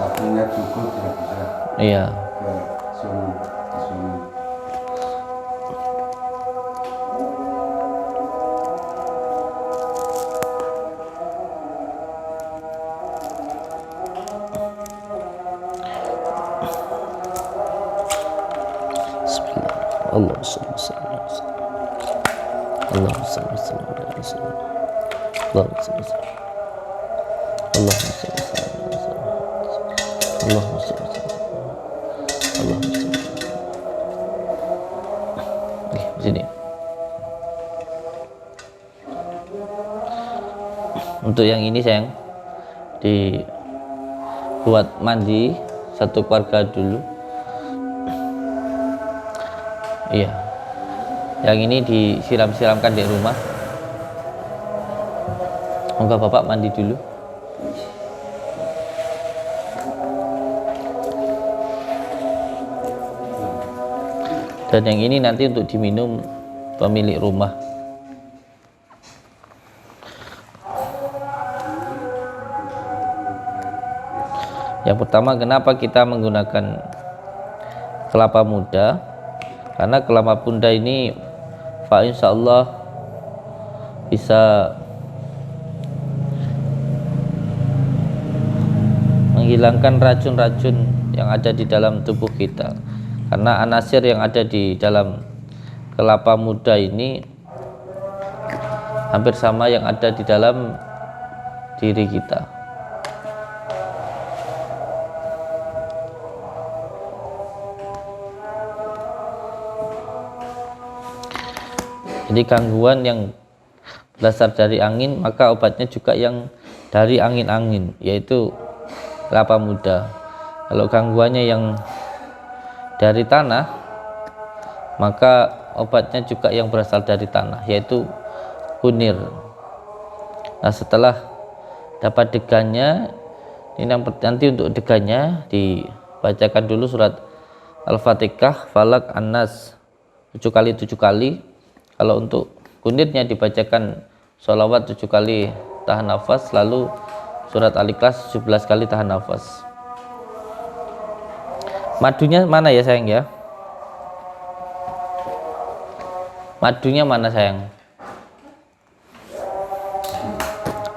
Waktunya cukup ya bisa Iya. ke sini. Allahumma shalli wa sallim ala Rasulillah. Allahumma shalli wa sallim ala Rasulillah. Allahumma shalli wa sallim. Allahumma sholli Allahumma sholli Allahumma sholli. Oke, sini. Untuk yang ini sayang, dibuat mandi satu keluarga dulu. Iya. Yang ini disiram-siramkan di rumah. Moga Bapak mandi dulu. Dan yang ini nanti untuk diminum pemilik rumah. Yang pertama, kenapa kita menggunakan kelapa muda? Karena kelapa muda ini insya Allah bisa menghilangkan racun-racun yang ada di dalam tubuh kita. Karena anasir yang ada di dalam kelapa muda ini hampir sama yang ada di dalam diri kita. Jadi gangguan yang berasal dari angin, maka obatnya juga yang dari angin-angin, yaitu kelapa muda. Kalau gangguannya yang dari tanah, maka obatnya juga yang berasal dari tanah, yaitu kunir. Nah, setelah dapat degannya, ini nanti untuk degannya dibacakan dulu surat Al-Fatihah, Falak, An-Nas 7 kali. Kalau untuk kunirnya dibacakan sholawat 7 kali tahan nafas, lalu surat Al-Ikhlas 17 kali tahan nafas. Madunya mana ya sayang ya? Madunya mana sayang?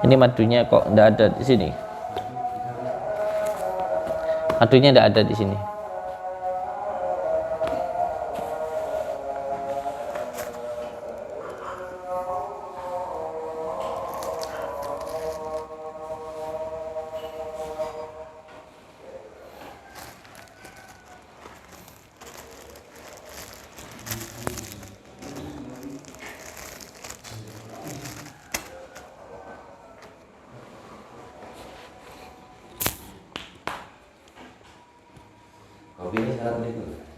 Ini madunya kok tidak ada di sini. Madunya tidak ada di sini.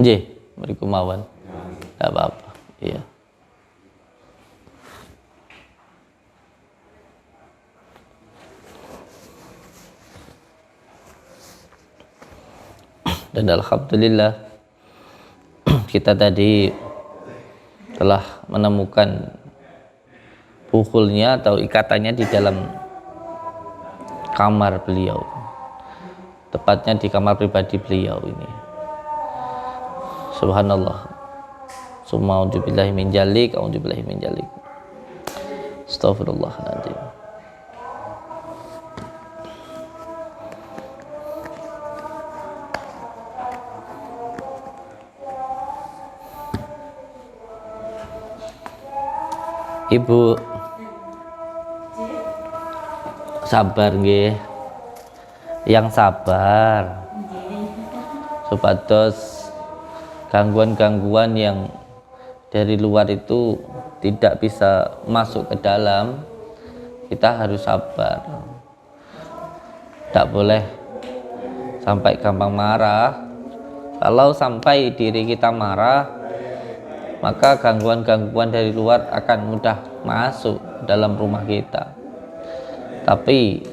Nggih, mriku mawon. Enggak apa-apa. Iya. Dan alhamdulillah kita tadi telah menemukan pukulnya atau ikatannya di dalam kamar beliau, tepatnya di kamar pribadi beliau ini. Subhanallah. Summa a'udzubillahi min jalik, a'udzubillahi min jalik. Astagfirullahaladzim. Ibu sabar nggih, yang sabar supados gangguan-gangguan yang dari luar itu tidak bisa masuk ke dalam. Kita harus sabar, tidak boleh sampai gampang marah. Kalau sampai diri kita marah, maka gangguan-gangguan dari luar akan mudah masuk dalam rumah kita. Tapi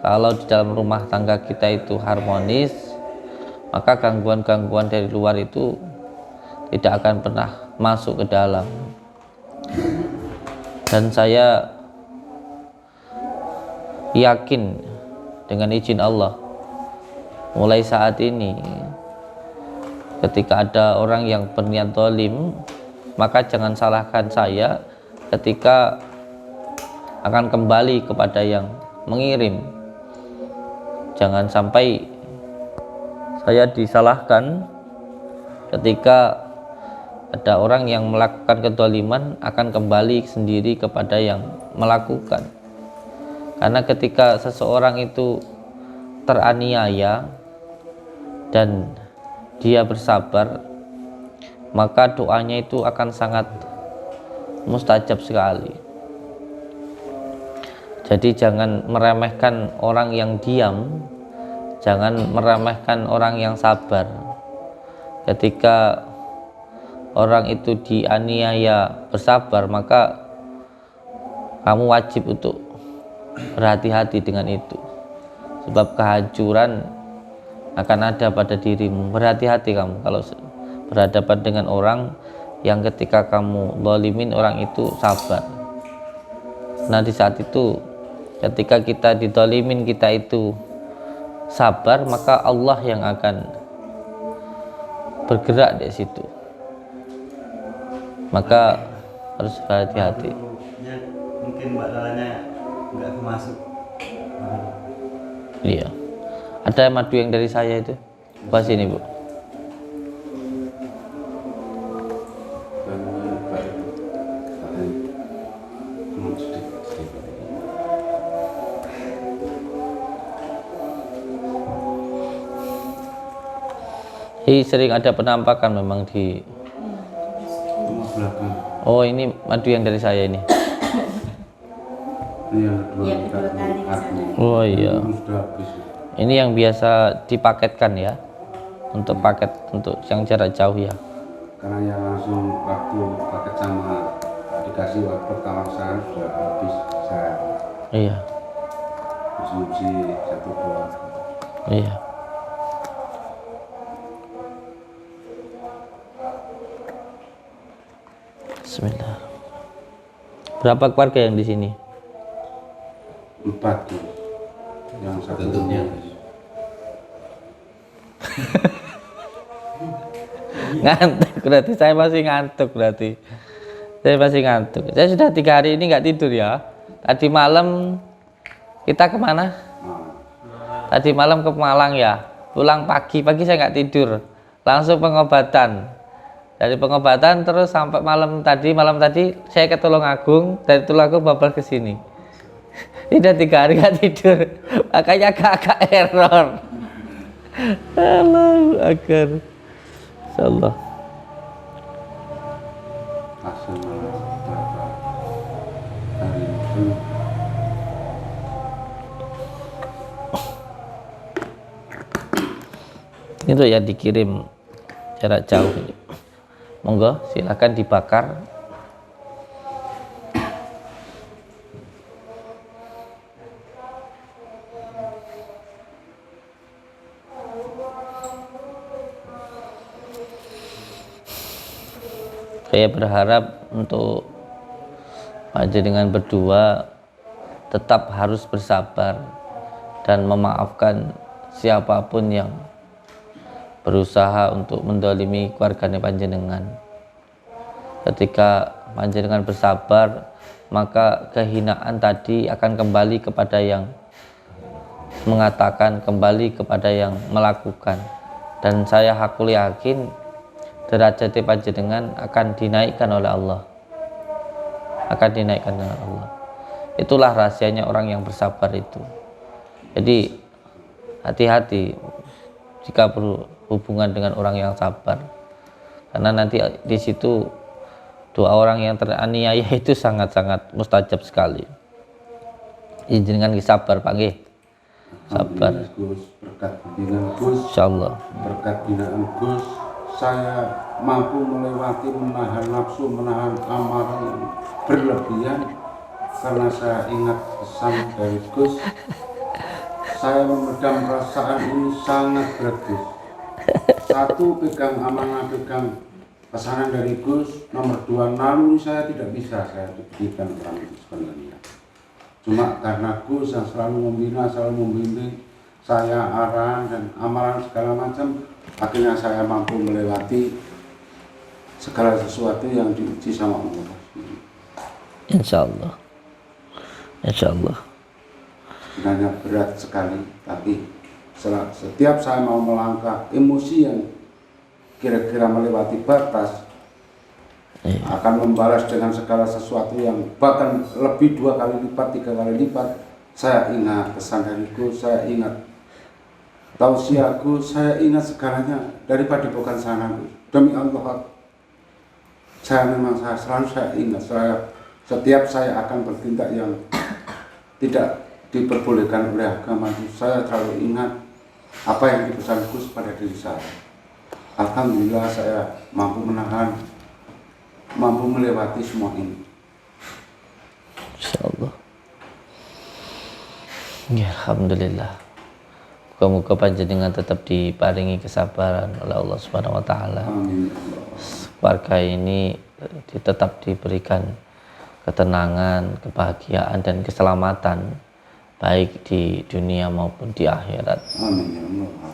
kalau di dalam rumah tangga kita itu harmonis, maka gangguan-gangguan dari luar itu tidak akan pernah masuk ke dalam. Dan saya yakin dengan izin Allah, mulai saat ini ketika ada orang yang berniat zalim, maka jangan salahkan saya ketika akan kembali kepada yang mengirim. Jangan sampai saya disalahkan ketika ada orang yang melakukan kezaliman akan kembali sendiri kepada yang melakukan. Karena ketika seseorang itu teraniaya dan dia bersabar, maka doanya itu akan sangat mustajab sekali. Jadi jangan meremehkan orang yang diam, jangan meremehkan orang yang sabar. Ketika orang itu dianiaya bersabar, maka kamu wajib untuk berhati-hati dengan itu, sebab kehancuran akan ada pada dirimu. Berhati-hati kamu kalau berhadapan dengan orang yang ketika kamu zalimin orang itu sabar. Nah di saat itu ketika kita dizalimin, kita itu sabar, maka Allah yang akan bergerak di situ. Maka harus berhati-hati. Mungkin Mbak Lalanya nggak masuk. Iya. Ada madu yang dari saya itu. Pas ini Bu. Sering ada penampakan memang di. Oh ini madu yang dari saya ini. Yang kedua kali ke sana. Oh iya. Ini yang biasa dipaketkan ya, untuk paket untuk yang jarak jauh ya. Karena yang langsung waktu paket sama dikasih waktu pertama saya sudah habis, saya Iya. konsumsi 1 buah. Iya. Bismillah. Berapa keluarga yang di sini? 4 tuh. Yang satu tutupnya. Ngantuk berarti, saya masih ngantuk berarti. Saya masih ngantuk. Saya sudah 3 hari ini nggak tidur ya. Tadi malam kita kemana? Tadi malam ke Malang ya. Pulang pagi saya nggak tidur. Langsung pengobatan. Dari pengobatan terus sampai malam tadi saya ke Tulungagung, dari Tulungagung babal ke sini. Ini udah 3 hari nggak tidur, makanya agak error. Allahu Akbar. Insyaallah. Hasil beberapa hari itu Itu ya dikirim jarak jauh ini. Monggo silakan dibakar. Saya berharap untuk panjenengan berdua tetap harus bersabar dan memaafkan siapapun yang berusaha untuk mendolimi keluarganya panjenengan. Ketika panjenengan bersabar, maka kehinaan tadi akan kembali kepada yang mengatakan, kembali kepada yang melakukan. Dan saya hakul yakin derajat panjenengan akan dinaikkan oleh Allah. Akan dinaikkan oleh Allah. Itulah rahasianya orang yang bersabar itu. Jadi hati-hati jika berhubungan dengan orang yang sabar, karena nanti di situ doa orang yang teraniaya itu sangat-sangat mustajab sekali. Izinkan sabar Pak nggih. Sabar. Gus, berkat bimbingan Gus, Insyaallah. berkat binaan Gus, saya mampu melewati, menahan nafsu, menahan amarah yang berlebihan, karena saya ingat pesan dari Gus. Saya memendam perasaan ini sangat berat Gus. 1, pegang amanah, pegang pesanan dari Gus. Nomor 2, naluri saya tidak bisa saya diberikan orang itu sebenarnya. Cuma karena Gus yang selalu membina, selalu membimbing saya, arahan dan amalan segala macam, akhirnya saya mampu melewati segala sesuatu yang diuji sama Allah. Insyaallah. Insyaallah. Sebenarnya berat sekali, tapi setiap saya mau melangkah, emosi yang kira-kira melewati batas akan membalas dengan segala sesuatu yang bahkan lebih 2 kali lipat, 3 kali lipat saya ingat pesan dariku, saya ingat tausiahku, saya ingat segalanya dari padepokan sana. Demi Allah, saya selalu saya ingat, setiap saya akan bertindak yang tidak diperbolehkan oleh agama itu, saya selalu ingat apa yang dipesanku pada diri saya. Alhamdulillah saya mampu menahan, mampu melewati semua ini. Insyaallah. Ya, alhamdulillah. Muga-muga panjenengan tetap diparingi kesabaran oleh Allah Subhanahu wa taala. Amin. Keluarga ini tetap diberikan ketenangan, kebahagiaan dan keselamatan baik di dunia maupun di akhirat. Amin ya Allah.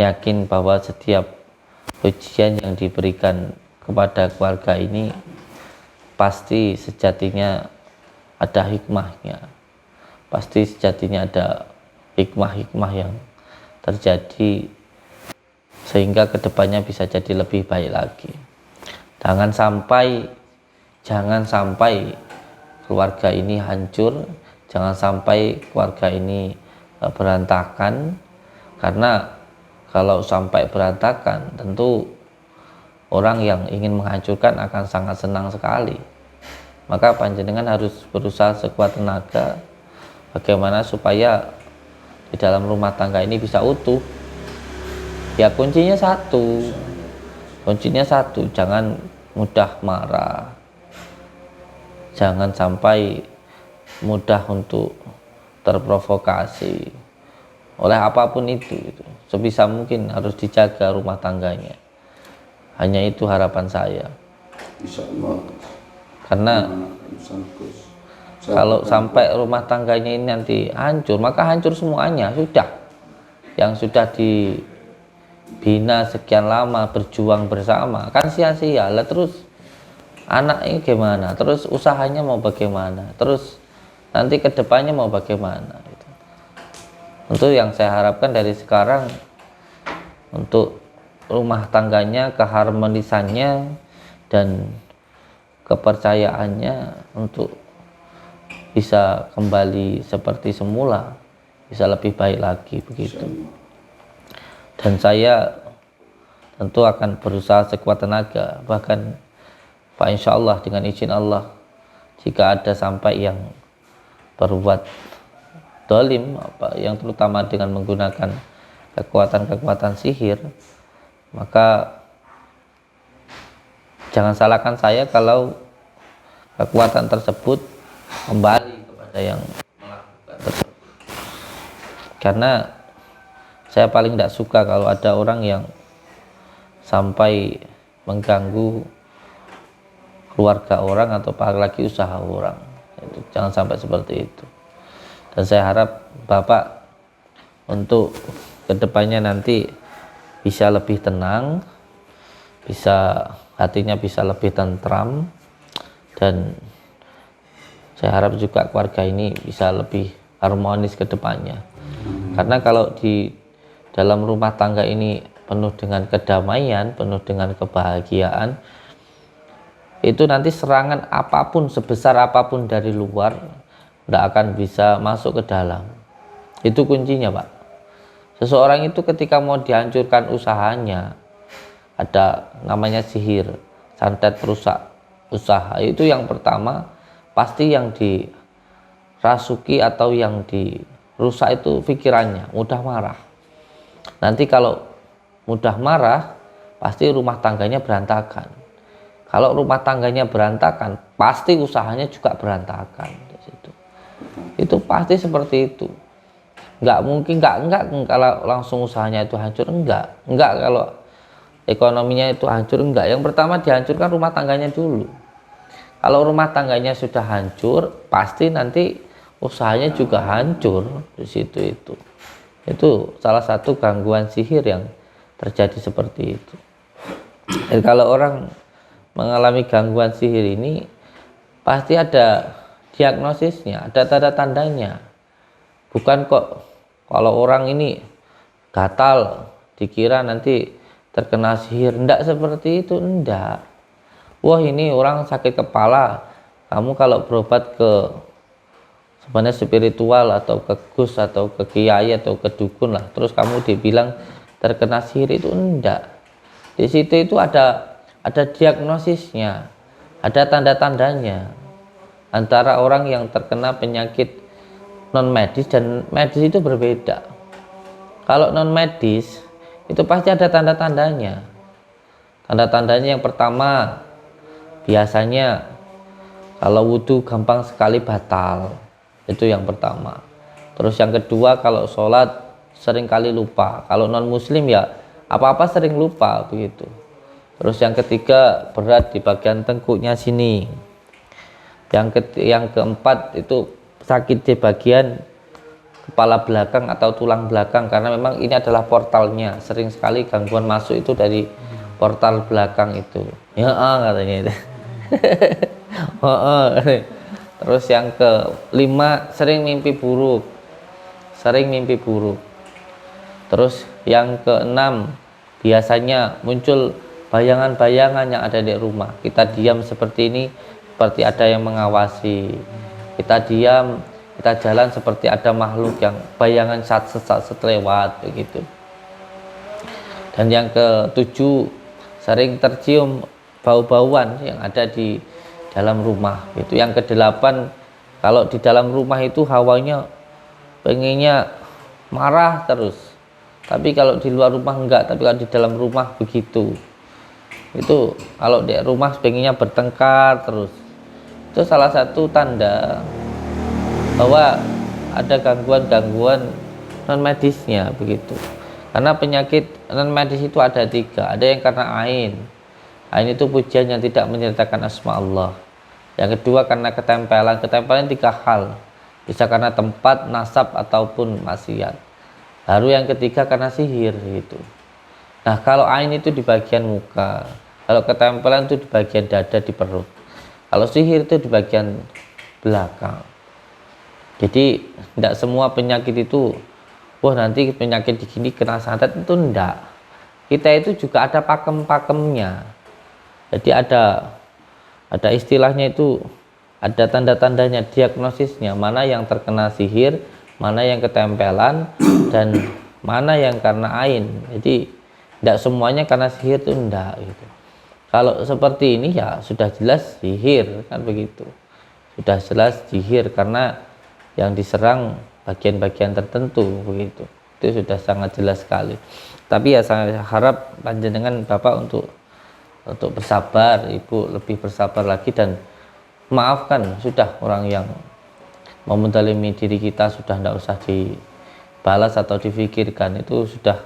Yakin bahwa setiap ujian yang diberikan kepada keluarga ini pasti sejatinya ada hikmahnya. Pasti sejatinya ada hikmah-hikmah yang terjadi sehingga kedepannya bisa jadi lebih baik lagi. Jangan sampai keluarga ini hancur, jangan sampai keluarga ini berantakan, karena kalau sampai berantakan tentu orang yang ingin menghancurkan akan sangat senang sekali. Maka panjenengan harus berusaha sekuat tenaga bagaimana supaya di dalam rumah tangga ini bisa utuh. Ya kuncinya satu, jangan mudah marah, jangan sampai mudah untuk terprovokasi oleh apapun itu. Sebisa mungkin harus dijaga rumah tangganya. Hanya itu harapan saya. Insyaallah. Karena kalau sampai rumah tangganya ini nanti hancur, maka hancur semuanya. Yang sudah dibina sekian lama, berjuang bersama, kan sia-sia lah. Terus anaknya gimana, terus usahanya mau bagaimana, terus nanti kedepannya mau bagaimana gitu. Untuk yang saya harapkan dari sekarang, untuk rumah tangganya, keharmonisannya dan kepercayaannya untuk bisa kembali seperti semula, bisa lebih baik lagi begitu. Dan saya tentu akan berusaha sekuat tenaga, bahkan Pak, insya Allah dengan izin Allah, jika ada sampai yang berbuat dolim, yang terutama dengan menggunakan kekuatan-kekuatan sihir, maka jangan salahkan saya kalau kekuatan tersebut kembali kepada yang melakukan tersebut. Karena saya paling tidak suka kalau ada orang yang sampai mengganggu keluarga orang atau apalagi usaha orang. Jangan sampai seperti itu. Dan saya harap Bapak untuk kedepannya nanti bisa lebih tenang, hatinya bisa lebih tentram, dan saya harap juga keluarga ini bisa lebih harmonis ke depannya. Karena kalau di dalam rumah tangga ini penuh dengan kedamaian, penuh dengan kebahagiaan, itu nanti serangan apapun, sebesar apapun dari luar tidak akan bisa masuk ke dalam. Itu kuncinya, Pak. Seseorang itu ketika mau dihancurkan usahanya, ada namanya sihir, santet perusak usaha, itu yang pertama pasti yang dirasuki atau yang dirusak itu pikirannya, mudah marah. Nanti kalau mudah marah, pasti rumah tangganya berantakan. Kalau rumah tangganya berantakan, pasti usahanya juga berantakan. Itu pasti seperti itu. Nggak mungkin, enggak kalau langsung usahanya itu hancur, enggak kalau ekonominya itu hancur, enggak. Yang pertama dihancurkan rumah tangganya dulu. Kalau rumah tangganya sudah hancur, pasti nanti usahanya juga hancur di situ itu. Itu salah satu gangguan sihir yang terjadi seperti itu. Dan kalau orang mengalami gangguan sihir ini, pasti ada diagnosisnya, ada tanda-tandanya. Bukan kok kalau orang ini gatal dikira nanti terkena sihir, enggak seperti itu, enggak. Wah, ini orang sakit kepala, kamu kalau berobat ke sebenarnya spiritual atau ke gus atau ke kiai atau ke dukun lah, terus kamu dibilang terkena sihir, itu enggak. Di situ itu ada diagnosisnya, ada tanda-tandanya antara orang yang terkena penyakit non medis dan medis itu berbeda. Kalau non medis itu pasti ada tanda-tandanya. Tanda-tandanya yang pertama, biasanya kalau wudhu gampang sekali batal, itu yang pertama. Terus yang kedua, kalau sholat sering kali lupa. Kalau non muslim ya apa-apa sering lupa begitu. Terus yang ketiga, berat di bagian tengkuknya sini. Yang keempat itu sakit di bagian kepala belakang atau tulang belakang, karena memang ini adalah portalnya. Sering sekali gangguan masuk itu dari portal belakang itu. Ya katanya itu. Terus yang kelima, sering mimpi buruk. Terus yang keenam, biasanya muncul bayangan-bayangan yang ada di rumah. Kita diam seperti ini, seperti ada yang mengawasi. Kita diam, kita jalan seperti ada makhluk yang bayangan saat lewat begitu. Dan yang ketujuh, sering tercium bau-bauan yang ada di dalam rumah. Itu yang kedelapan, kalau di dalam rumah itu hawanya pengennya marah terus, tapi kalau di luar rumah enggak, tapi kalau di dalam rumah begitu. Itu kalau di rumah pengennya bertengkar terus. Itu salah satu tanda bahwa ada gangguan-gangguan non medisnya begitu. Karena penyakit non medis itu ada 3. Ada yang karena ain itu pujian yang tidak menyertakan asma Allah. Yang kedua karena ketempelan 3 hal, bisa karena tempat, nasab ataupun maksiat. Lalu yang ketiga karena sihir gitu. Nah, kalau ain itu di bagian muka, kalau ketempelan itu di bagian dada, di perut. Kalau sihir itu di bagian belakang. Jadi tidak semua penyakit itu, wah nanti penyakit begini kena santet, itu enggak. Kita itu juga ada pakem-pakemnya. Jadi ada istilahnya itu, ada tanda-tandanya, diagnosisnya, mana yang terkena sihir, mana yang ketempelan, dan mana yang karena ain. Jadi tidak semuanya karena sihir itu enggak gitu. Kalau seperti ini ya sudah jelas sihir, kan begitu. Sudah jelas sihir karena yang diserang bagian-bagian tertentu begitu. Itu sudah sangat jelas sekali. Tapi ya saya harap panjenengan Bapak untuk bersabar, Ibu lebih bersabar lagi, dan maafkan sudah orang yang memendalimi diri kita, sudah tidak usah dibalas atau difikirkan, itu sudah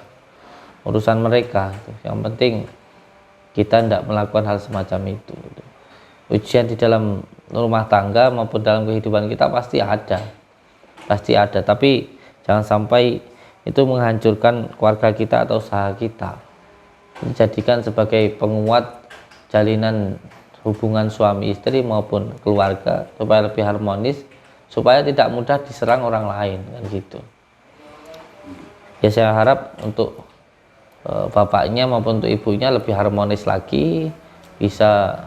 urusan mereka. Yang penting kita tidak melakukan hal semacam itu. Ujian di dalam rumah tangga maupun dalam kehidupan kita pasti ada, tapi jangan sampai itu menghancurkan keluarga kita atau usaha kita. Dijadikan sebagai penguat jalinan hubungan suami istri maupun keluarga supaya lebih harmonis, supaya tidak mudah diserang orang lain, kan gitu. Ya saya harap untuk bapaknya maupun untuk ibunya lebih harmonis lagi, bisa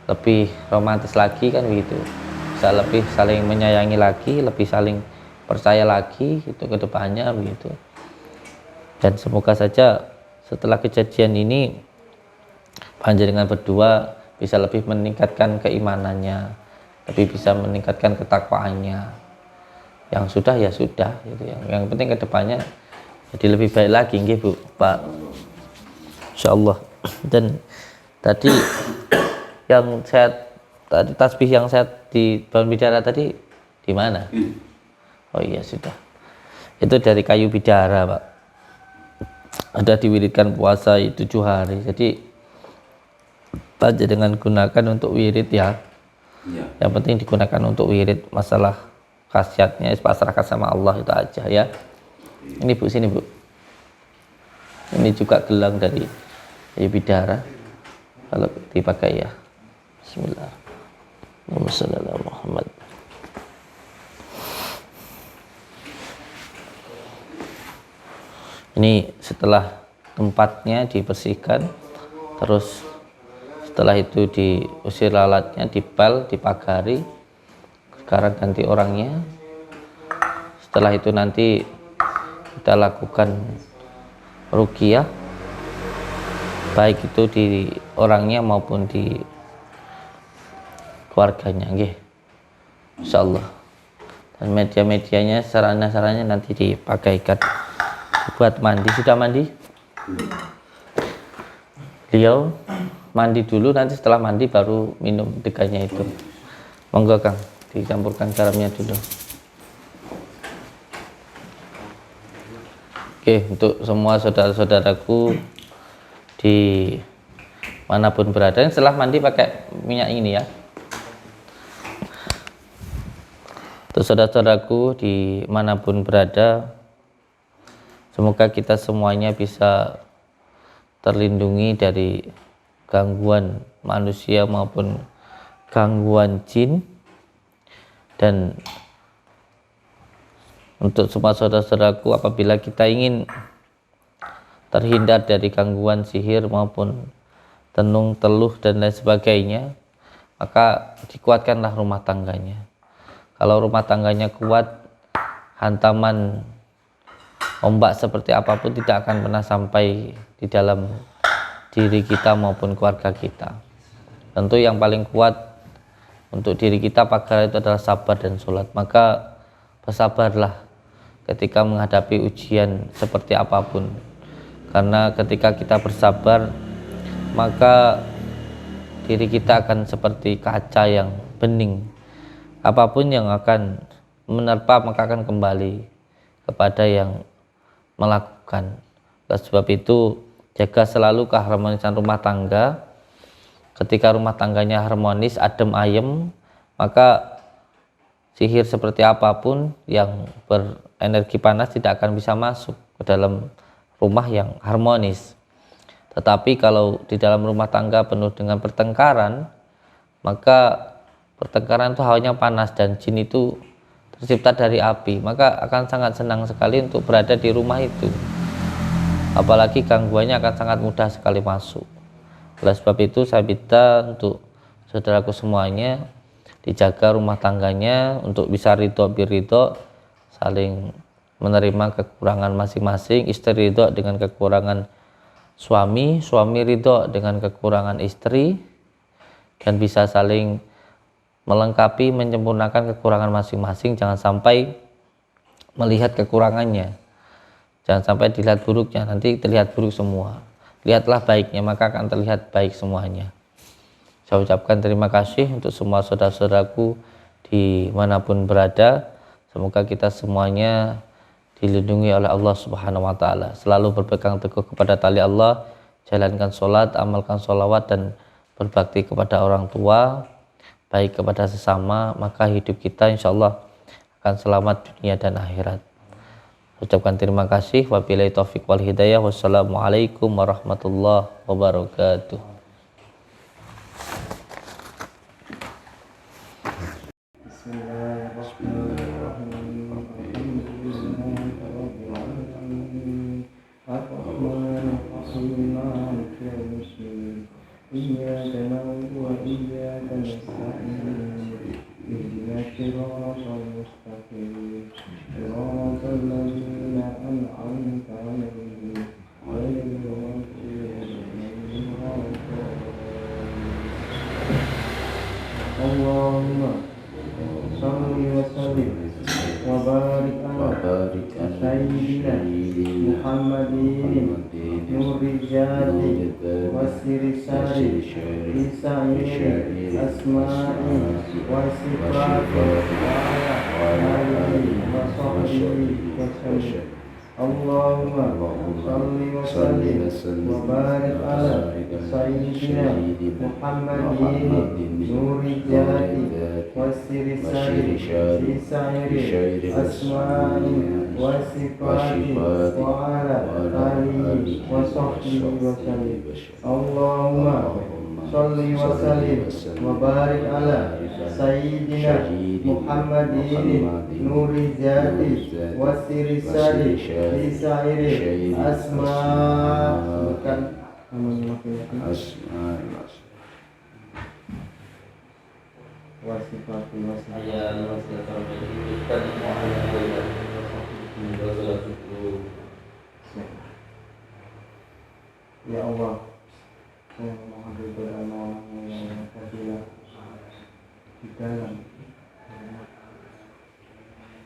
lebih romantis lagi, kan begitu, bisa lebih saling menyayangi lagi, lebih saling percaya lagi itu ke depannya begitu. Dan semoga saja setelah kejadian ini panjenengan berdua bisa lebih meningkatkan keimanannya, lebih bisa meningkatkan ketakwaannya. Yang sudah ya sudah gitu. Yang penting ke depannya jadi lebih baik lagi, nggih Bu, Pak. Insyaallah. Dan tadi yang tasbih yang saya di Balon Bidara tadi di mana? Oh iya sudah. Itu dari kayu bidara, Pak. Ada diwiridkan puasa 7 hari. Jadi panjenengan gunakan untuk wirid ya. Yang penting digunakan untuk wirid, masalah khasiatnya pasrahkan sama Allah itu aja ya. Ini Bu, sini Bu. Ini juga gelang dari kayu bidara. Kalau dipakai ya. Bismillah. Muhammad. Ini setelah tempatnya dibersihkan, terus setelah itu diusir lalatnya, dipel, dipagari, sekarang ganti orangnya. Setelah itu nanti kita lakukan ruqyah, baik itu di orangnya maupun di keluarganya, nggih. Insyaallah. Dan media-medianya, sarana-sarananya nanti dipakaikan buat mandi. Sudah mandi? Beliau mandi dulu, nanti setelah mandi baru minum degannya itu. Monggo Kang, dicampurkan garamnya dulu. Oke, untuk semua saudara-saudaraku di manapun berada, setelah mandi pakai minyak ini ya. Untuk saudara-saudaraku di manapun berada, semoga kita semuanya bisa terlindungi dari gangguan manusia maupun gangguan jin. Dan untuk semua saudara-saudaraku, apabila kita ingin terhindar dari gangguan sihir maupun tenung, teluh dan lain sebagainya, maka dikuatkanlah rumah tangganya. Kalau rumah tangganya kuat, hantaman ombak seperti apapun tidak akan pernah sampai di dalam diri kita maupun keluarga kita. Tentu yang paling kuat untuk diri kita pagar itu adalah sabar dan sholat. Maka bersabarlah ketika menghadapi ujian seperti apapun, karena ketika kita bersabar maka diri kita akan seperti kaca yang bening. Apapun yang akan menerpa maka akan kembali kepada yang melakukan. Oleh sebab itu, jaga selalu keharmonisan rumah tangga. Ketika rumah tangganya harmonis, adem ayem, maka sihir seperti apapun yang berenergi panas tidak akan bisa masuk ke dalam rumah yang harmonis. Tetapi kalau di dalam rumah tangga penuh dengan pertengkaran, maka pertengkaran itu hawanya panas dan jin itu tercipta dari api, maka akan sangat senang sekali untuk berada di rumah itu. Apalagi gangguannya akan sangat mudah sekali masuk. Oleh sebab itu saya minta untuk saudaraku semuanya dijaga rumah tangganya untuk bisa ridho biridho, saling menerima kekurangan masing-masing. Istri ridho dengan kekurangan suami, suami ridho dengan kekurangan istri, dan bisa saling melengkapi, menyempurnakan kekurangan masing-masing. Jangan sampai melihat kekurangannya, jangan sampai dilihat buruknya, nanti terlihat buruk semua. Lihatlah baiknya, maka akan terlihat baik semuanya. Saya ucapkan terima kasih untuk semua saudara-saudaraku dimanapun berada. Semoga kita semuanya dilindungi oleh Allah Subhanahu wa Ta'ala. Selalu berpegang teguh kepada tali Allah, jalankan sholat, amalkan sholawat, dan berbakti kepada orang tua, baik kepada sesama, maka hidup kita insya Allah akan selamat dunia dan akhirat. Ucapkan terima kasih. Wabillahi taufiq wal hidayah. Wassalamualaikum warahmatullahi wabarakatuh. Allahumma salli wa sallim wa barik ala sayyidina Muhammadin nuril jati wasiri sari bisairi asma'i wa sifati wa ala alihi wa sahbihi wa sallim. Allahumma salli wa sallim wa barik ala sayyidina Muhammadin nuril jati wasiri sari bisairi asma'i wa sifati wa ala alihi wa sahbihi wa sallim. Allahumma salli wa sallim wa barik ala sayyidina Muhammadin nuril jati wasiri sari bisairi asma' bukan wasifati wasifati ya Allah, saya mohon ridho dan mohon yang fadilah di dalam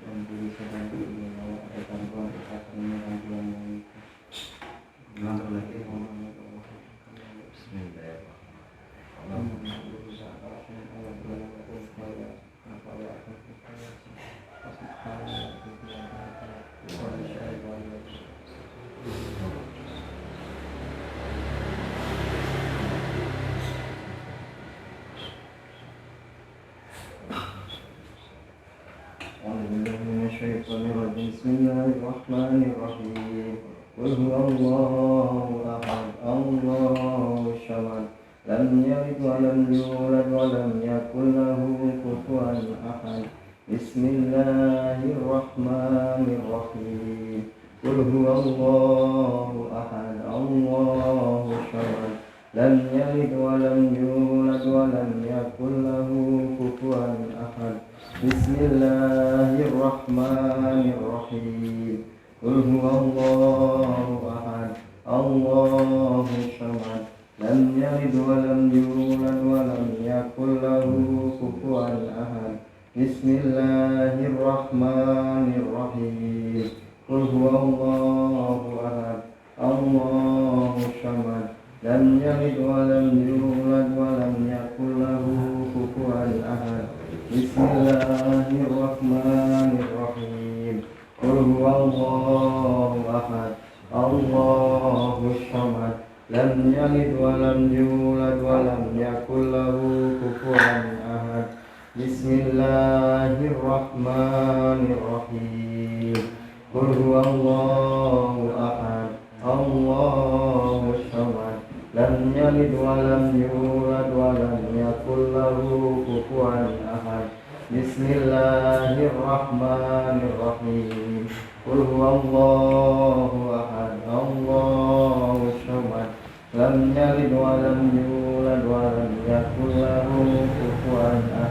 dan diri saya ini mau ada gangguan kesehatan ini gangguan yang Bismillahirrahmanirrahim. Qul huwallahu ahad, Allahu samad, lam yalid wa lam yulad wa lam yakul lahu kufuwan ahad. Bismillahirrahmanirrahim. Qul huwallahu ahad, Allahu samad, lam yalid wa lam yulad wa lam yakul lahu kufuwan ahad. Bismillahirrahmanirrahim. Qul huwallahu ahad, Allahu samad, lam yalid wa lam yulad wa lam yakul lahu kufuwan ahad. Bismillahirrahmanirrahim. Qul huwallahu ahad, Allahu samad, lam yalid wa lam yulad wa lam yakul lahu kufuwan ahad. Bismillahirrahmanirrahim. Qul huwallahu ahad, Allahu samad, lam yalid wa lam yulad wa lam yakul lahu kufuwan ahad. Bismillahirrahmanirrahim. Qul huwallahu ahad, Allahu samad, lam yalid wa lam yulad wa lam yakul lahu kufuwan ahad. Bismillahirrahmanirrahim. Qul huwallahu ahad, Allahu samad, lam yalid wa lam yulad wa lam yakul lahu kufuwan ahad.